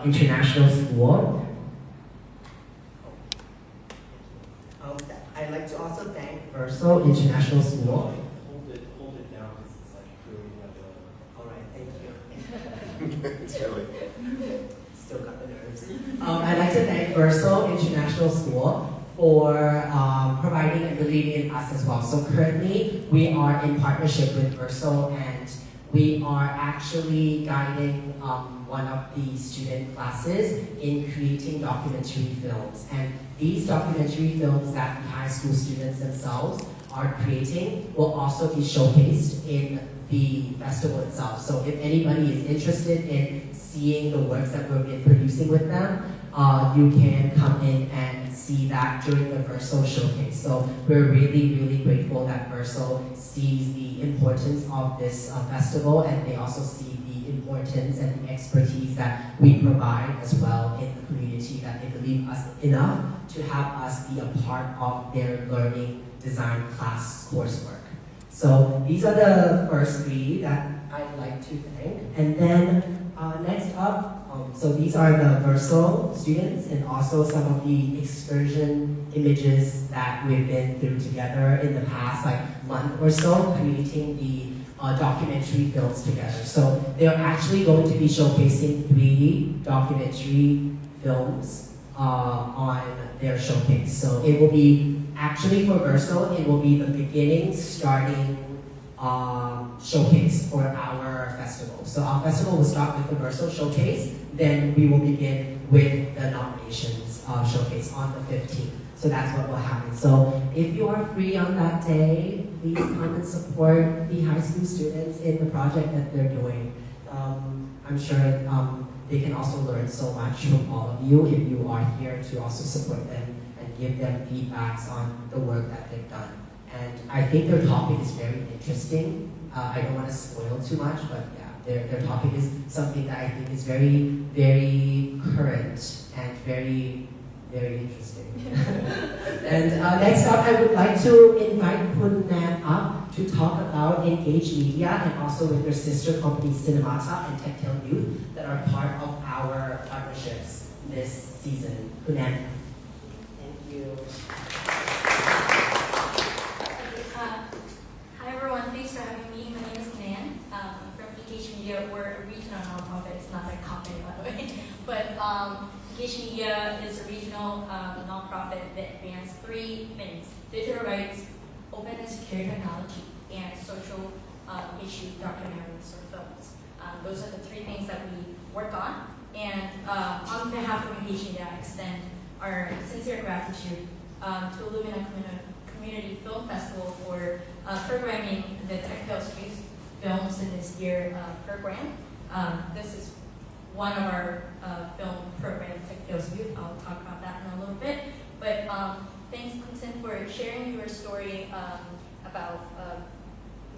International School. I'd like to also thank Verso International School. Hold it down because it's like really All right, thank you. It's really. Still got the nerves. I'd like to thank Verso International School for providing and believing in us as well. So currently, we are in partnership with Verso, and we are actually guiding one of the student classes in creating documentary films. And these documentary films that the high school students themselves are creating will also be showcased in the festival itself. So if anybody is interested in seeing the works that we've been producing with them, you can come in and see that during the Verso showcase. So we're really, really grateful that Verso sees the importance of this festival, and they also see the importance and the expertise that we provide as well in the community, that they believe us enough to have us be a part of their learning design class coursework. So these are the first three that I'd like to thank. And then next up, so these are the Verso students and also some of the excursion images that we've been through together in the past month or so, creating the documentary films together. So they're actually going to be showcasing 3 documentary films on their showcase. So it will be, actually for Verso, it will be the beginning, starting showcase for our festival. So our festival will start with the Verso showcase, then we will begin with the nominations showcase on the 15th. So that's what will happen. So if you are free on that day, please come and support the high school students in the project that they're doing. I'm sure they can also learn so much from all of you if you are here to also support them and give them feedbacks on the work that they've done. And I think their topic is very interesting. I don't want to spoil too much, but yeah, their topic is something that I think is very, very current and very, very interesting. And next up, I would like to invite Kun Nam up to talk about Engage Media and also with their sister companies Cinemata and Tactile Youth that are part of our partnerships this season. Kun Nam. Thank you. Hi everyone, thanks for having me. My name is Nan. I'm from Engage Media. We're a regional nonprofit. It's not a company, by the way. But Engage Media is a regional nonprofit that advances 3 things: digital rights, open and secure technology, and social issue documentaries or films. Those are the 3 things that we work on. And on behalf of Engage Media, I extend our sincere gratitude to LUMINA Community Film Festival for programming the Tactile Youth films in this year program. This is one of our film programs, Tactile Youth. I'll talk about that in a little bit. But thanks, Clinton, for sharing your story about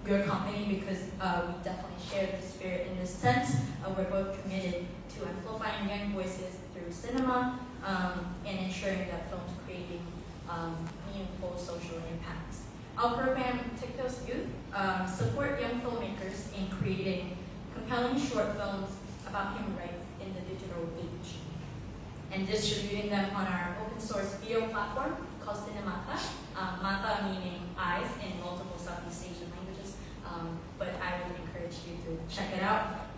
your company, because we definitely share the spirit in this sense. We're both committed to amplifying young voices through cinema and ensuring that films creating meaningful social impacts. Our program, Tactile Youth, support young filmmakers in creating compelling short films about human rights in the digital age, and distributing them on our open source video platform called Cinemata. Mata meaning eyes in multiple Southeast Asian languages, but I would encourage you to check it out.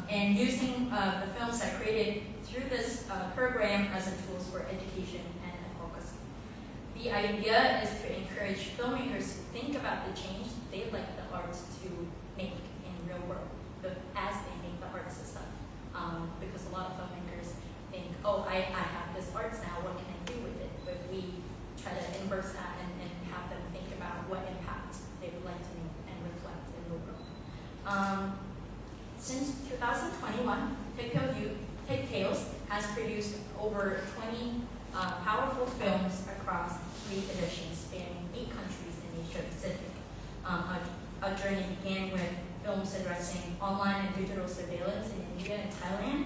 And using the films I created through this program as a tools for education and advocacy. The idea is to encourage filmmakers to think about the change they'd like the arts to make in real world, but as they make the arts itself. Because a lot of filmmakers think, oh, I have this arts now, what can I do with it? But we try to inverse that and have them think about what impact they would Since 2021, Pigtails has produced over 20 powerful films across 3 editions spanning 8 countries in Asia Pacific. Our journey began with films addressing online and digital surveillance in India and Thailand,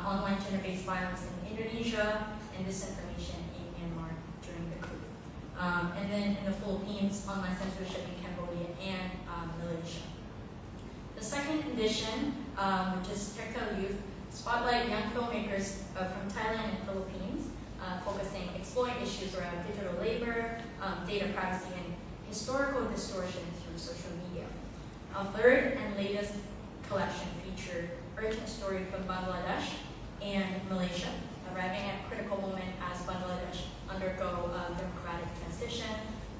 online gender-based violence in Indonesia, and disinformation in Myanmar during the coup. And then in the Philippines, online censorship in Cambodia and Malaysia. The second edition, which is Tactile Youth, spotlight young filmmakers from Thailand and Philippines, exploring issues around digital labor, data privacy, and historical distortion through social media. Our third and latest collection featured urgent story from Bangladesh and Malaysia, arriving at a critical moment as Bangladesh undergo a democratic transition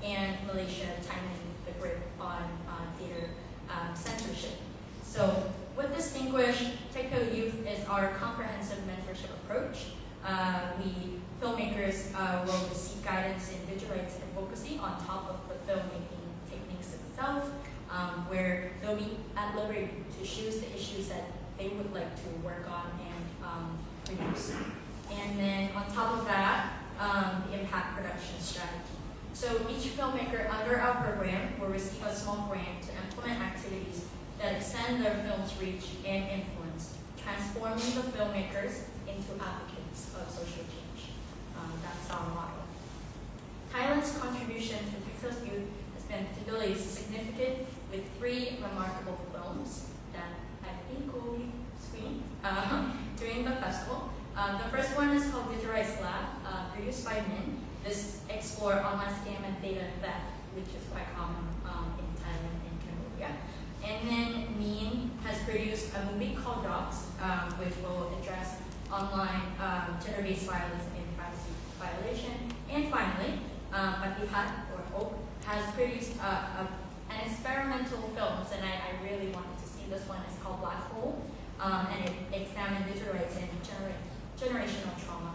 and Malaysia tightening the grip on data censorship. So what distinguishes Tactile Youth is our comprehensive mentorship approach. We filmmakers will receive guidance in digital rights advocacy on top of the filmmaking techniques itself, where they'll be at liberty to choose the issues that they would like to work on and produce. And then on top of that, the impact production strategy. So each filmmaker under our program will receive a small grant to implement activities that extend their film's reach and influence, transforming the filmmakers into advocates of social change. That's our motto. Thailand's contribution to Tactile Youth has been particularly significant with 3 remarkable films that I think will be screened during the festival. The first one is called Digital Rights Lab, produced by Min. This explored online scam and data theft, which is quite common in Thailand and Cambodia. And then Min has produced a movie called Dogs, which will address online gender-based violence and privacy violation. And finally, Matipat, or Oak, has produced an experimental film, and I really wanted to see this one. It's called Black Hole, and it examined digital rights and generational trauma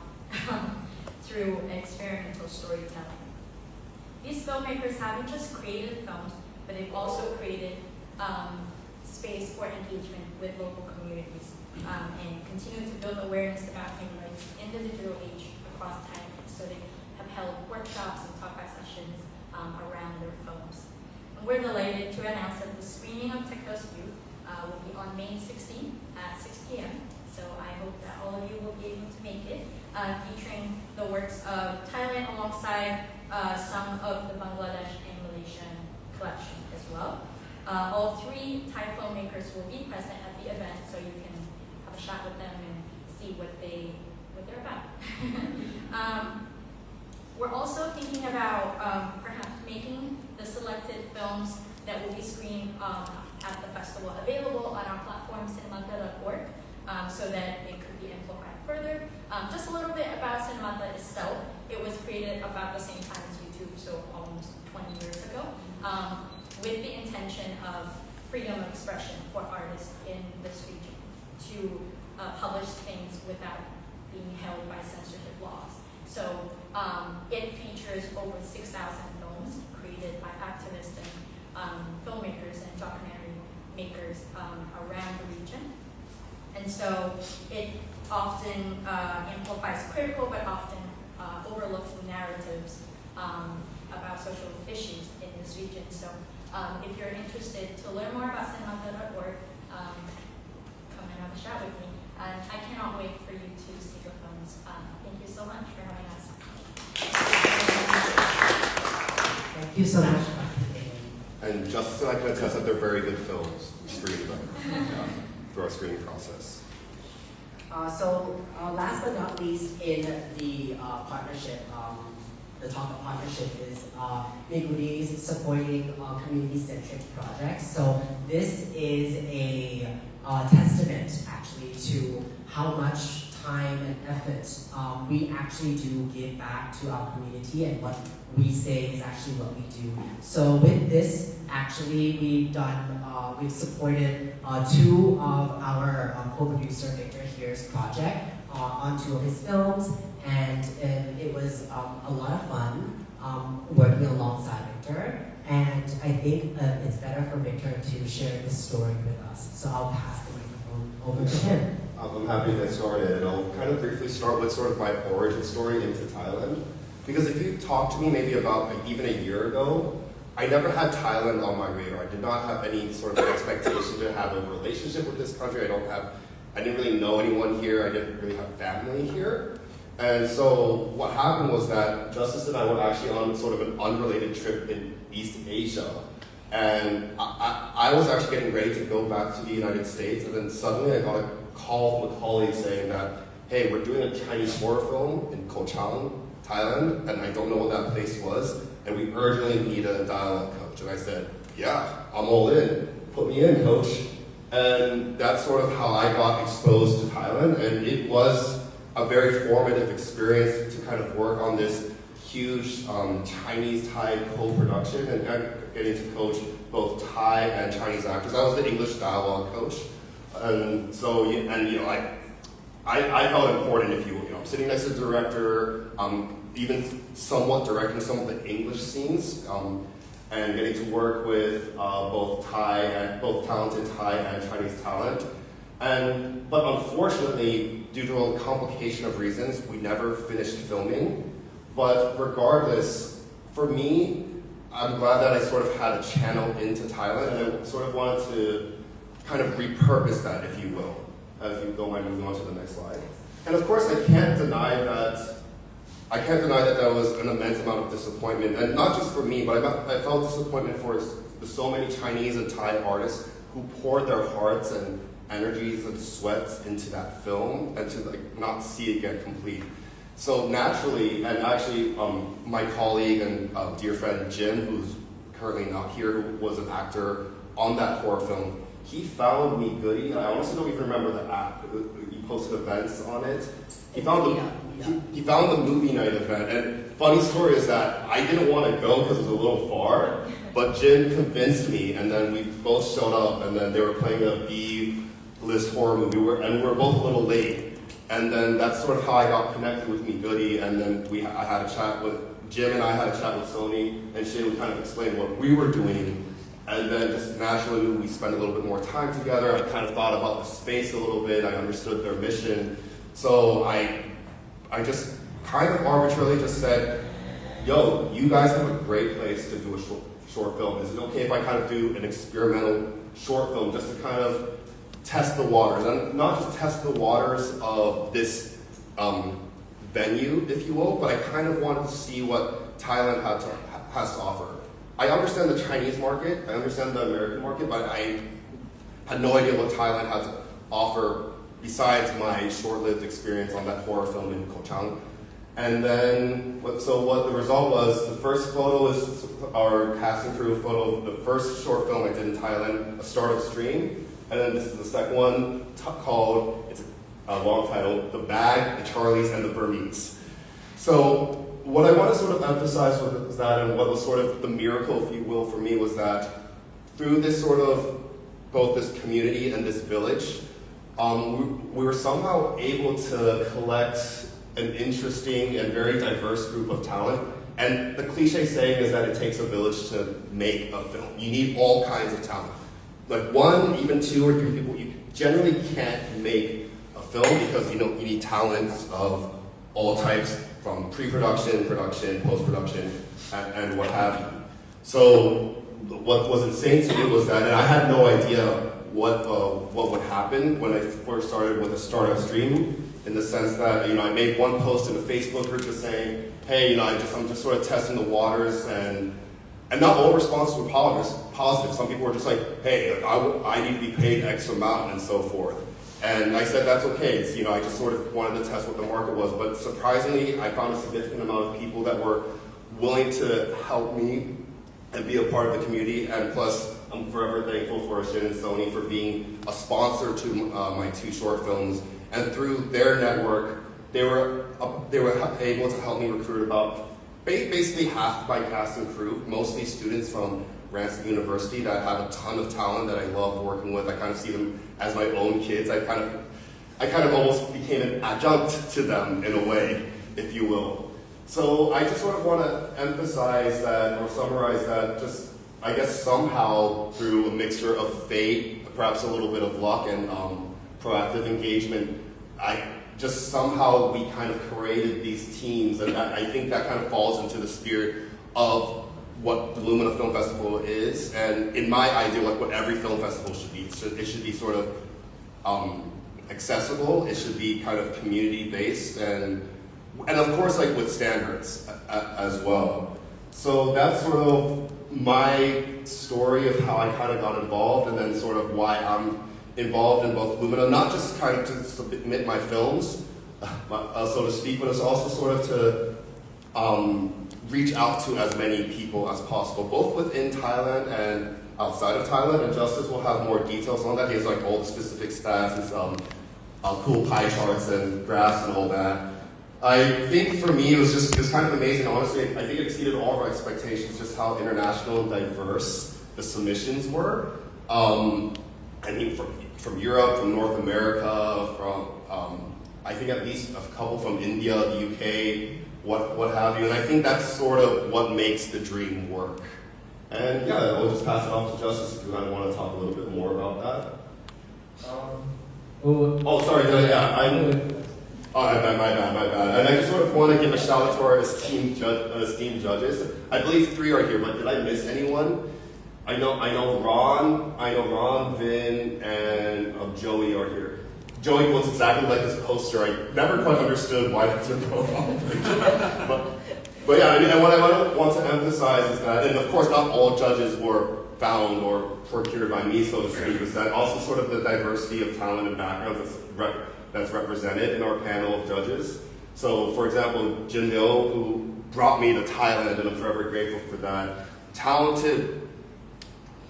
through experimental storytelling. These filmmakers haven't just created films, but they've also created space for engagement with local communities and continue to build awareness about human rights in the digital age across Thailand. So they have held workshops and talk-back sessions around their films. And we're delighted to announce that the screening of Tactile Youth will be on May 16th at 6 p.m. So I hope that all of you will be able to make it, featuring the works of Thailand alongside some of the Bangladesh and Malaysian collection as well. All 3 Thai filmmakers will be present at the event, so you can have a chat with them and see what they're about. We're also thinking about perhaps making the selected films that will be screened at the festival available on our platform, cinemata.org, so that it could be amplified further. Just a little bit about Cinemata itself. It was created about the same time as YouTube, so almost 20 years ago, with the intention of freedom of expression for artists in this region to publish things without being held by censorship laws. So it features over 6,000 films created by activists and filmmakers and documentary makers around the region. And so it often amplifies critical but often overlooks narratives about social issues in this region. So if you're interested to learn more about cinemata.org, come and have a chat with me. And I cannot wait for you to see your films. Thank you so much for having us. Thank you so much. And Justice and I can attest that they're very good films. We screened them through our screening process. So last but not least in the partnership, the top of partnership is Migudi's supporting community-centric projects. So this is a testament actually to how much time and effort we actually do give back to our community, and what we say is actually what we do. So with this, actually we've supported 2 of our co-producer Victor here's project on 2 of his films, and it was a lot of fun working alongside Victor. And I think it's better for Victor to share this story with us. So I'll pass the microphone over to him. I'm happy to get started, and I'll kind of briefly start with sort of my origin story into Thailand. Because if you talked to me maybe about even a year ago, I never had Thailand on my radar. I did not have any sort of expectation to have a relationship with this country. I didn't really know anyone here. I didn't really have family here. And so what happened was that Justice and I were actually on sort of an unrelated trip in East Asia. And I was actually getting ready to go back to the United States, and then suddenly I got a call from a colleague saying that, hey, we're doing a Chinese horror film in Koh Chang, Thailand, and I don't know what that place was, and we urgently need a dialogue coach. And I said, yeah, I'm all in. Put me in, coach. And that's sort of how I got exposed to Thailand, and it was a very formative experience to kind of work on this huge Chinese-Thai co-production and getting to coach both Thai and Chinese actors. I was the English dialogue coach. And so, I felt important, if you will. I'm sitting next to the director, even somewhat directing some of the English scenes, and getting to work with both talented Thai and Chinese talent. But unfortunately, due to a complication of reasons, we never finished filming. But regardless, for me, I'm glad that I sort of had a channel into Thailand, and I sort of wanted to kind of repurpose that, if you will. If you don't mind moving on to the next slide. And of course, I can't deny that there was an immense amount of disappointment, and not just for me, but I felt disappointment for so many Chinese and Thai artists who poured their hearts and energies and sweats into that film, and to not see it get complete. So naturally, and actually, my colleague and dear friend Jim, who's currently not here, who was an actor on that horror film, he found me Goody. I honestly don't even remember the app. He posted events on it. He found the movie night event. And funny story is that I didn't want to go because it was a little far, but Jin convinced me, and then we both showed up, and then they were playing a B-list horror movie, and we were both a little late. And then that's sort of how I got connected with Me Goody, and then I had a chat with Jim, and I had a chat with Sony, and she would kind of explain what we were doing. And then just naturally, we spent a little bit more time together. I kind of thought about the space a little bit. I understood their mission. So I just kind of arbitrarily just said, yo, you guys have a great place to do a short film. Is it okay if I kind of do an experimental short film just to kind of test the waters? And not just test the waters of this venue, if you will, but I kind of wanted to see what Thailand has to offer. I understand the Chinese market, I understand the American market, but I had no idea what Thailand had to offer besides my short-lived experience on that horror film in Koh Chang. And then, what the result was, the first photo is our cast and crew photo, the first short film I did in Thailand, a startup stream. And then this is the second one called, it's a long title, The Bag, The Charlies, and The Burmese. So, what I want to sort of emphasize was that, and what was sort of the miracle, if you will, for me was that through this sort of, both this community and this village, we were somehow able to collect an interesting and very diverse group of talent. And the cliche saying is that it takes a village to make a film. You need all kinds of talent. Like one, even two or three people, you generally can't make a film because you need talents of all types, from pre-production, production, post-production, and what have you. So what was insane to me was that, and I had no idea what would happen when I first started with a startup stream, in the sense that I made one post in a Facebook group just saying, hey, I'm just sort of testing the waters, and not all responses were positive. Some people were just like, hey, I need to be paid X amount and so forth. And I said, that's okay. I just sort of wanted to test what the market was. But surprisingly, I found a significant amount of people that were willing to help me and be a part of the community. And plus, I'm forever thankful for Shin and Sony for being a sponsor to my two short films. And through their network, they were able to help me recruit about basically half my cast and crew, mostly students from Ransom University that have a ton of talent that I love working with. I kind of see them as my own kids. I kind of almost became an adjunct to them in a way, if you will. So I just sort of want to emphasize that, or summarize that, just I guess somehow through a mixture of fate, perhaps a little bit of luck, and proactive engagement, somehow we kind of created these teams, and I think that kind of falls into the spirit of what the Lumina Film Festival is, and in my idea, like what every film festival should be. It should be sort of accessible. It should be kind of community-based, and of course, like with standards as well. So that's sort of my story of how I kind of got involved, and then sort of why I'm involved in both Lumina, not just kind of to submit my films, so to speak, but it's also sort of to reach out to as many people as possible, both within Thailand and outside of Thailand. And Justice will have more details on that. He has like all the specific stats and some cool pie charts and graphs and all that. I think for me it was kind of amazing. Honestly, I think it exceeded all of our expectations just how international and diverse the submissions were. I mean, from Europe, from North America, from I think at least a couple from India, the UK, what have you. And I think that's sort of what makes the dream work. And yeah, I'll just pass it off to Justice if you kind of want to talk a little bit more about that. Sorry, my bad. And I just sort of want to give a shout out to our esteemed judges. I believe 3 are here, but did I miss anyone? I know Ron, Vin, and Joey are here. Joey looks exactly like this poster. I never quite understood why that's your profile picture. but yeah, I mean, and what I want to emphasize is that, and of course not all judges were found or procured by me, so to speak, is that also sort of the diversity of talent and backgrounds that's represented in our panel of judges. So for example, Jin Mil, who brought me to Thailand, and I'm forever grateful for that. Talented,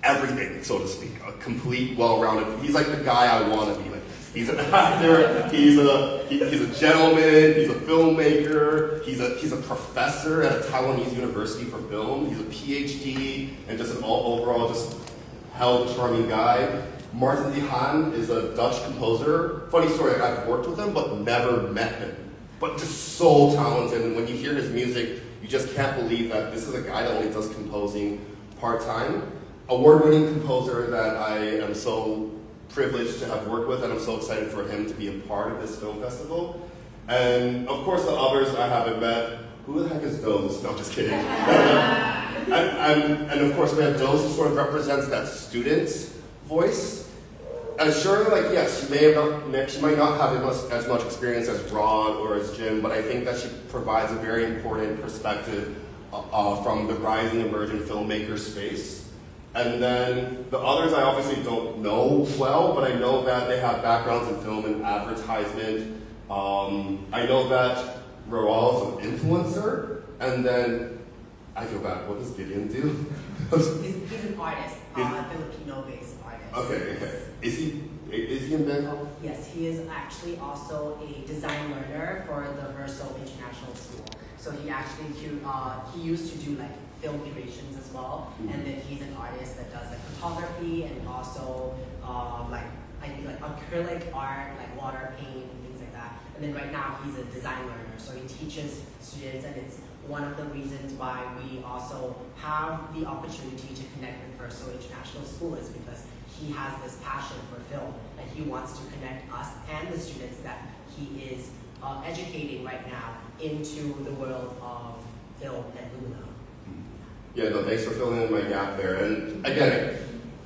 everything, so to speak, a complete, well-rounded. He's like the guy I want to be. Like, he's an actor. He's a gentleman. He's a filmmaker. He's a professor at a Taiwanese university for film. He's a PhD and just an overall just hell of a charming guy. Martin de Haan is a Dutch composer. Funny story, I've worked with him but never met him. But just so talented, and when you hear his music, you just can't believe that this is a guy that only does composing part-time. Award-winning composer that I am so privileged to have worked with, and I'm so excited for him to be a part of this film festival. And of course the others I haven't met. Who the heck is Doze? No, just kidding. and of course we have Doze, who sort of represents that student's voice. And sure, like yes, she might not have as much experience as Ron or as Jim, but I think that she provides a very important perspective from the rising emerging filmmaker space. And then the others I obviously don't know well, but I know that they have backgrounds in film and advertisement. I know that Rawal is an influencer, and then I feel bad. What does Gideon do? He's an artist, Filipino-based artist. Okay. Is he in Bangkok? Yes, he is actually also a design learner for the Verso International School. So he actually he used to do like film creations as well, and then he's an artist that does like photography and also I think like acrylic art, like water paint and things like that. And then right now he's a design learner, so he teaches students, and it's one of the reasons why we also have the opportunity to connect with Verso International School is because he has this passion for film, and he wants to connect us and the students that he is educating right now into the world of film and Lumina. Yeah, no, thanks for filling in my gap there. And again,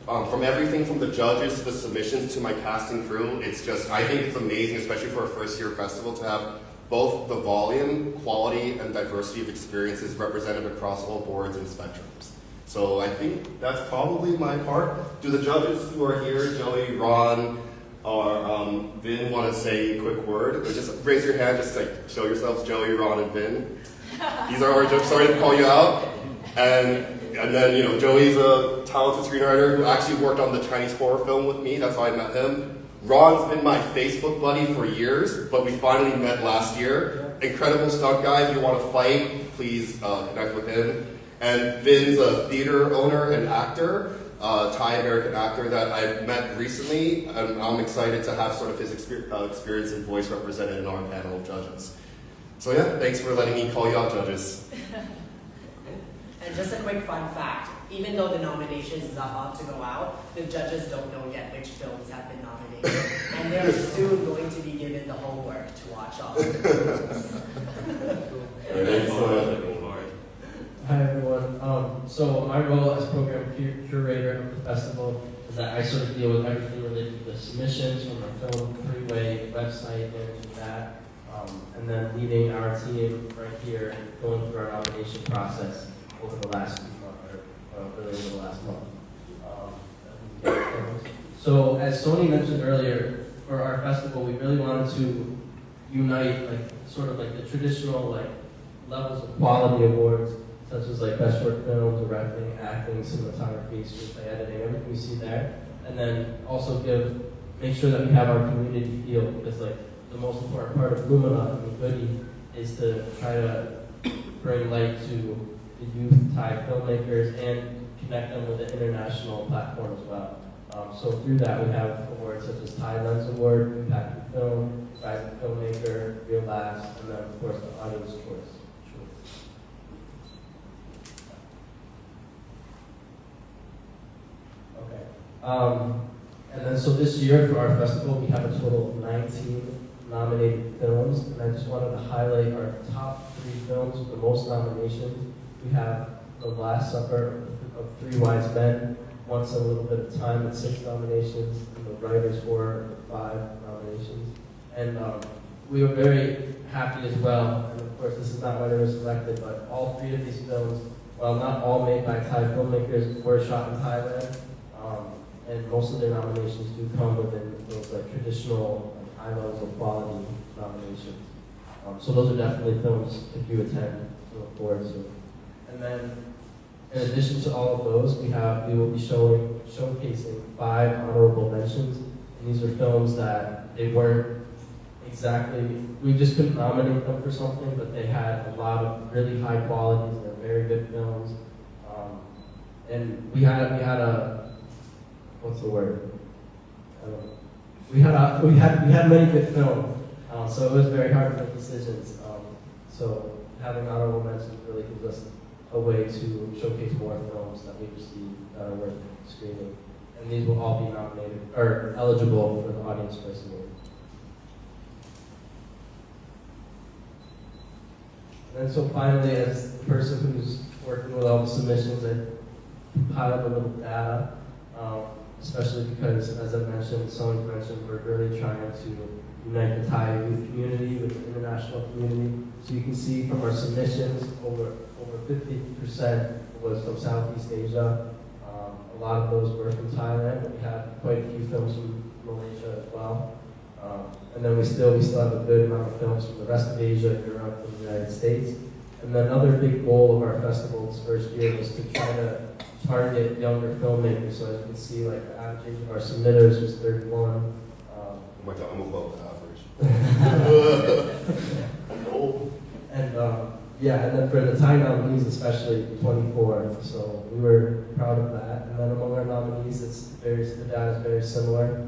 from everything from the judges to the submissions to my cast and crew, I think it's amazing, especially for a first-year festival, to have both the volume, quality, and diversity of experiences represented across all boards and spectrums. So I think that's probably my part. Do the judges who are here, Joey, Ron, or Vin, want to say a quick word? Or just raise your hand, just like show yourselves, Joey, Ron, and Vin. These are our judges. Sorry to call you out. And then, Joey's a talented screenwriter who actually worked on the Chinese horror film with me. That's how I met him. Ron's been my Facebook buddy for years, but we finally met last year. Incredible stunt guy. If you want to fight, please connect with him. And Vin's a theater owner and actor, Thai-American actor that I've met recently, and I'm excited to have sort of his experience and voice represented in our panel of judges. So yeah, thanks for letting me call you out, judges. And just a quick fun fact, even though the nominations is about to go out, the judges don't know yet which films have been nominated. And they're soon going to be given the homework to watch all of the films. Hi everyone. So my role as program curator of the festival is that I sort of deal with everything related to the submissions from our film three-way website, managing that, and then leading our team right here and going through our nomination process over the last few months, or really over the last month. So as Sony mentioned earlier, for our festival, we really wanted to unite sort of the traditional levels of quality awards, such as best short film, directing, acting, cinematography, screenplay editing, everything we see there, and then also make sure that we have our community feel, because the most important part of Lumina and the goodie is to try to bring light to the youth Thai filmmakers and connect them with an international platform as well. So through that, we have awards such as Thai Lens Award, Impact in Film, Rising Filmmaker, Real Laughs, and then of course the Audience Choice. Okay. And then so this year for our festival, we have a total of 19 nominated films, and I just wanted to highlight our top 3 films with the most nominations. We have The Last Supper of Three Wise Men, Once in a Little Bit of Time with 6 nominations, and The Writer's War with 5 nominations. And we were very happy as well, and of course this is not why they were selected, but all 3 of these films, while not all made by Thai filmmakers, were shot in Thailand. And most of their nominations do come within those traditional high levels of quality nominations. So those are definitely films if you attend to look forward to. And then in addition to all of those, we will be showcasing 5 honorable mentions. And these are films that they weren't exactly, we just couldn't nominate them for something, but they had a lot of really high qualities. They're very good films. And we had a what's the word? We had many good films, so it was very hard to make decisions. So having honorable mentions really gives us a way to showcase more films that we receive that are worth screening, and these will all be nominated or eligible for the Audience Choice Award. And so finally, as the person who's working with all the submissions, I compiled a little data. Especially because, as I mentioned, Sony mentioned, we're really trying to unite the Thai youth community with the international community. So you can see from our submissions, over 50% was from Southeast Asia. A lot of those were from Thailand, but we had quite a few films from Malaysia as well. And then we still have a good amount of films from the rest of Asia, Europe, and the United States. And then another big goal of our festival's first year was to try to target younger filmmakers. So as you can see, the average age of our submitters was 31. Oh my God, I'm above the average. And then for the Thai nominees, especially 24. So we were proud of that. And then among our nominees, the data is very similar.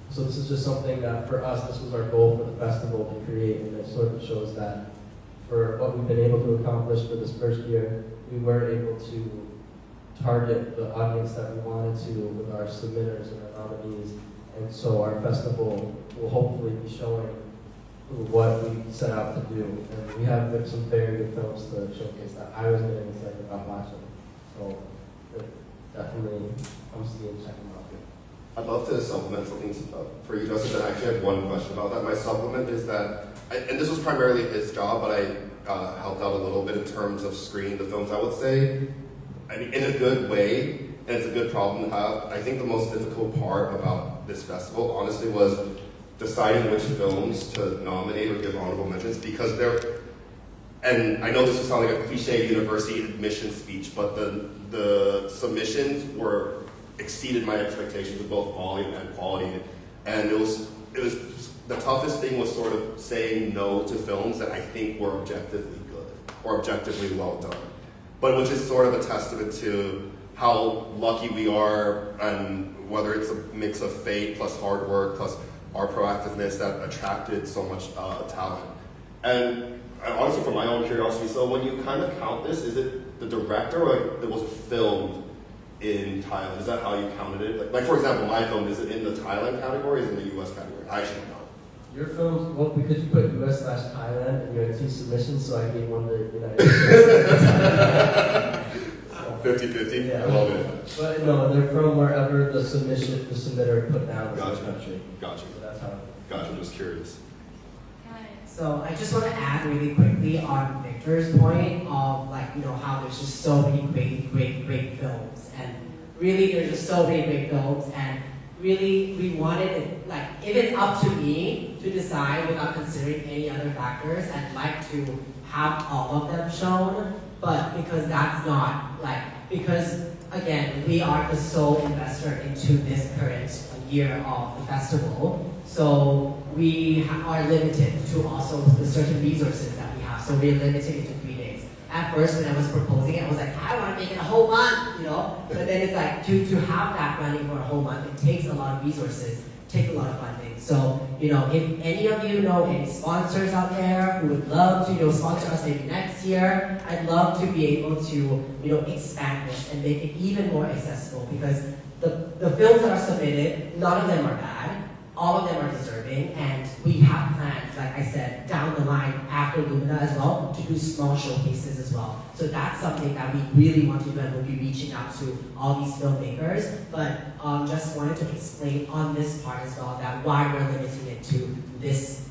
So this is just something that for us, this was our goal for the festival to create, and it sort of shows that for what we've been able to accomplish for this first year, we were able to target the audience that we wanted to with our submitters and our nominees. And so our festival will hopefully be showing what we set out to do. And we have some very good films to showcase that I was getting excited about watching. So definitely come see and check them out. I'd love to supplement something for you, Justin, and I actually have one question about that. My supplement is that, and this was primarily his job, but I helped out a little bit in terms of screening the films. I would say, in a good way, and it's a good problem to have, I think the most difficult part about this festival, honestly, was deciding which films to nominate or give honorable mentions, because and I know this will sound like a cliche university admission speech, but the submissions exceeded my expectations of both volume and quality. And it was the toughest thing was sort of saying no to films that I think were objectively good or objectively well done. But which is sort of a testament to how lucky we are, and whether it's a mix of fate plus hard work plus our proactiveness that attracted so much talent. And honestly, for my own curiosity, so when you kind of count this, is it the director, or like it was filmed in Thailand? Is that how you counted it? Like for example, my film, is it in the Thailand category or is it in the US category? I actually don't know. Your films, well, because you put US/Thailand in your two submissions, so I gave one to the United States. 50-50? Yeah. I love it. But no, they're from wherever the submitter put down the Gotcha. country. Gotcha. So that's how. Gotcha, I'm just curious. So I just want to add really quickly on Victor's point of how there's just so many great films, and really there's just so many great films, and really we wanted it, if it's up to me to decide without considering any other factors, I'd like to have all of them shown, but because that's not because again we are the sole investor into this current year of the festival. So we are limited to also the certain resources that we have. So we're limited into 3 days. At first, when I was proposing it, I was like, I want to make it a whole month, But then it's like, to have that running for a whole month, it takes a lot of resources, takes a lot of funding. So, if any of you know any sponsors out there who would love to, sponsor us maybe next year, I'd love to be able to, expand this and make it even more accessible, because the films that are submitted, none of them are bad. All of them are deserving, and we have plans, like I said, down the line after Lumina as well, to do small showcases as well. So that's something that we really want to do, and we'll be reaching out to all these filmmakers. But just wanted to explain on this part as well that why we're limiting it to this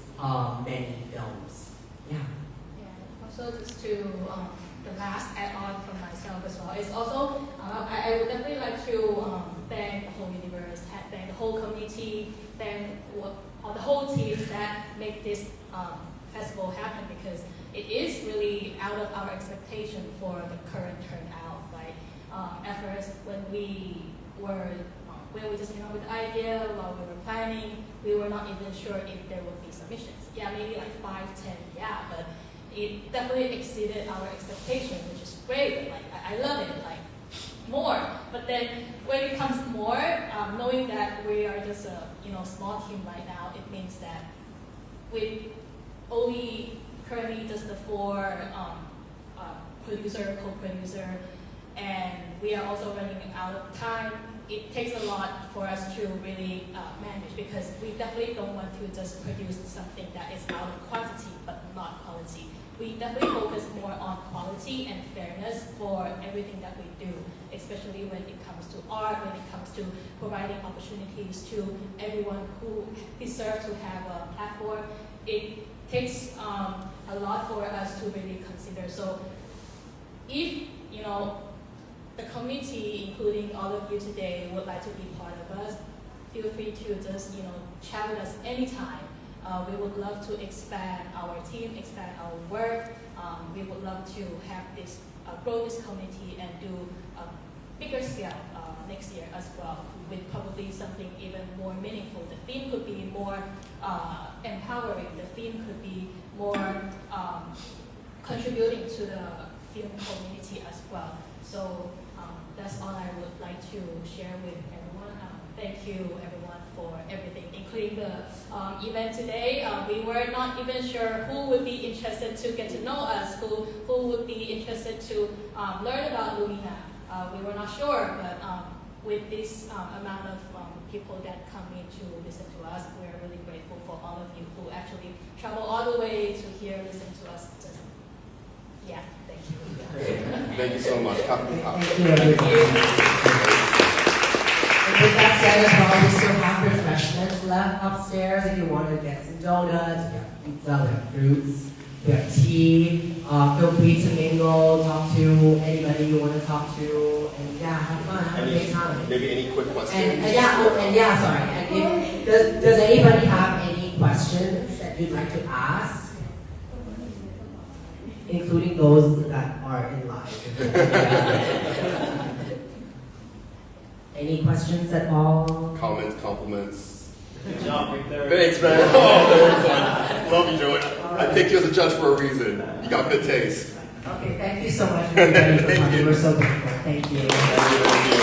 many films. Yeah. Yeah. Also, just to the last add-on from myself as well. It's also I would definitely like to thank the whole universe, thank the whole community, thank the whole team that make this festival happen, because it is really out of our expectation for the current turnout. At first, when we just came up with the idea, while we were planning, we were not even sure if there would be submissions. Yeah, maybe 5, 10, yeah, but it definitely exceeded our expectation, which is great. I love it. More. But then when it comes more, knowing that we are just a small team right now, it means that with only currently just the 4 producer, co-producer, and we are also running out of time. It takes a lot for us to really manage, because we definitely don't want to just produce something that is out of quantity but not quality. We definitely focus more on quality and fairness for everything that we do, especially when it comes to art, when it comes to providing opportunities to everyone who deserves to have a platform. It takes a lot for us to really consider. So if, the community, including all of you today, would like to be part of us, feel free to just, chat with us anytime. We would love to expand our team, expand our work. We would love to have this, grow this community and do a bigger scale next year as well, with probably something even more meaningful. The theme could be more empowering. The theme could be more contributing to the film community as well. So that's all I would like to share with everyone. Thank you, everyone, for everything, including the event today. We were not even sure who would be interested to get to know us, who would be interested to learn about Lumina. We were not sure, but with this amount of people that come in to listen to us, we're really grateful for all of you who actually travel all the way to here, listen to us. Yeah, thank you. Thank you so much. Thank you, everybody. And with that said as well, we still have refreshments left upstairs if you want to get some donuts, we have pizza, we have fruits, we have tea. Feel free to mingle, talk to anybody you want to talk to, and yeah, have fun, have a great time. Maybe any quick questions? Sorry. And does anybody have any questions that you'd like to ask? Including those that are in live. Any questions at all? Comments, compliments. Good job, Victor. Thanks, man. Oh, love you, Joey. I picked you as a judge for a reason. You got good taste. Okay, thank you so much, everybody, for coming. We're so grateful. Thank you. Thank you.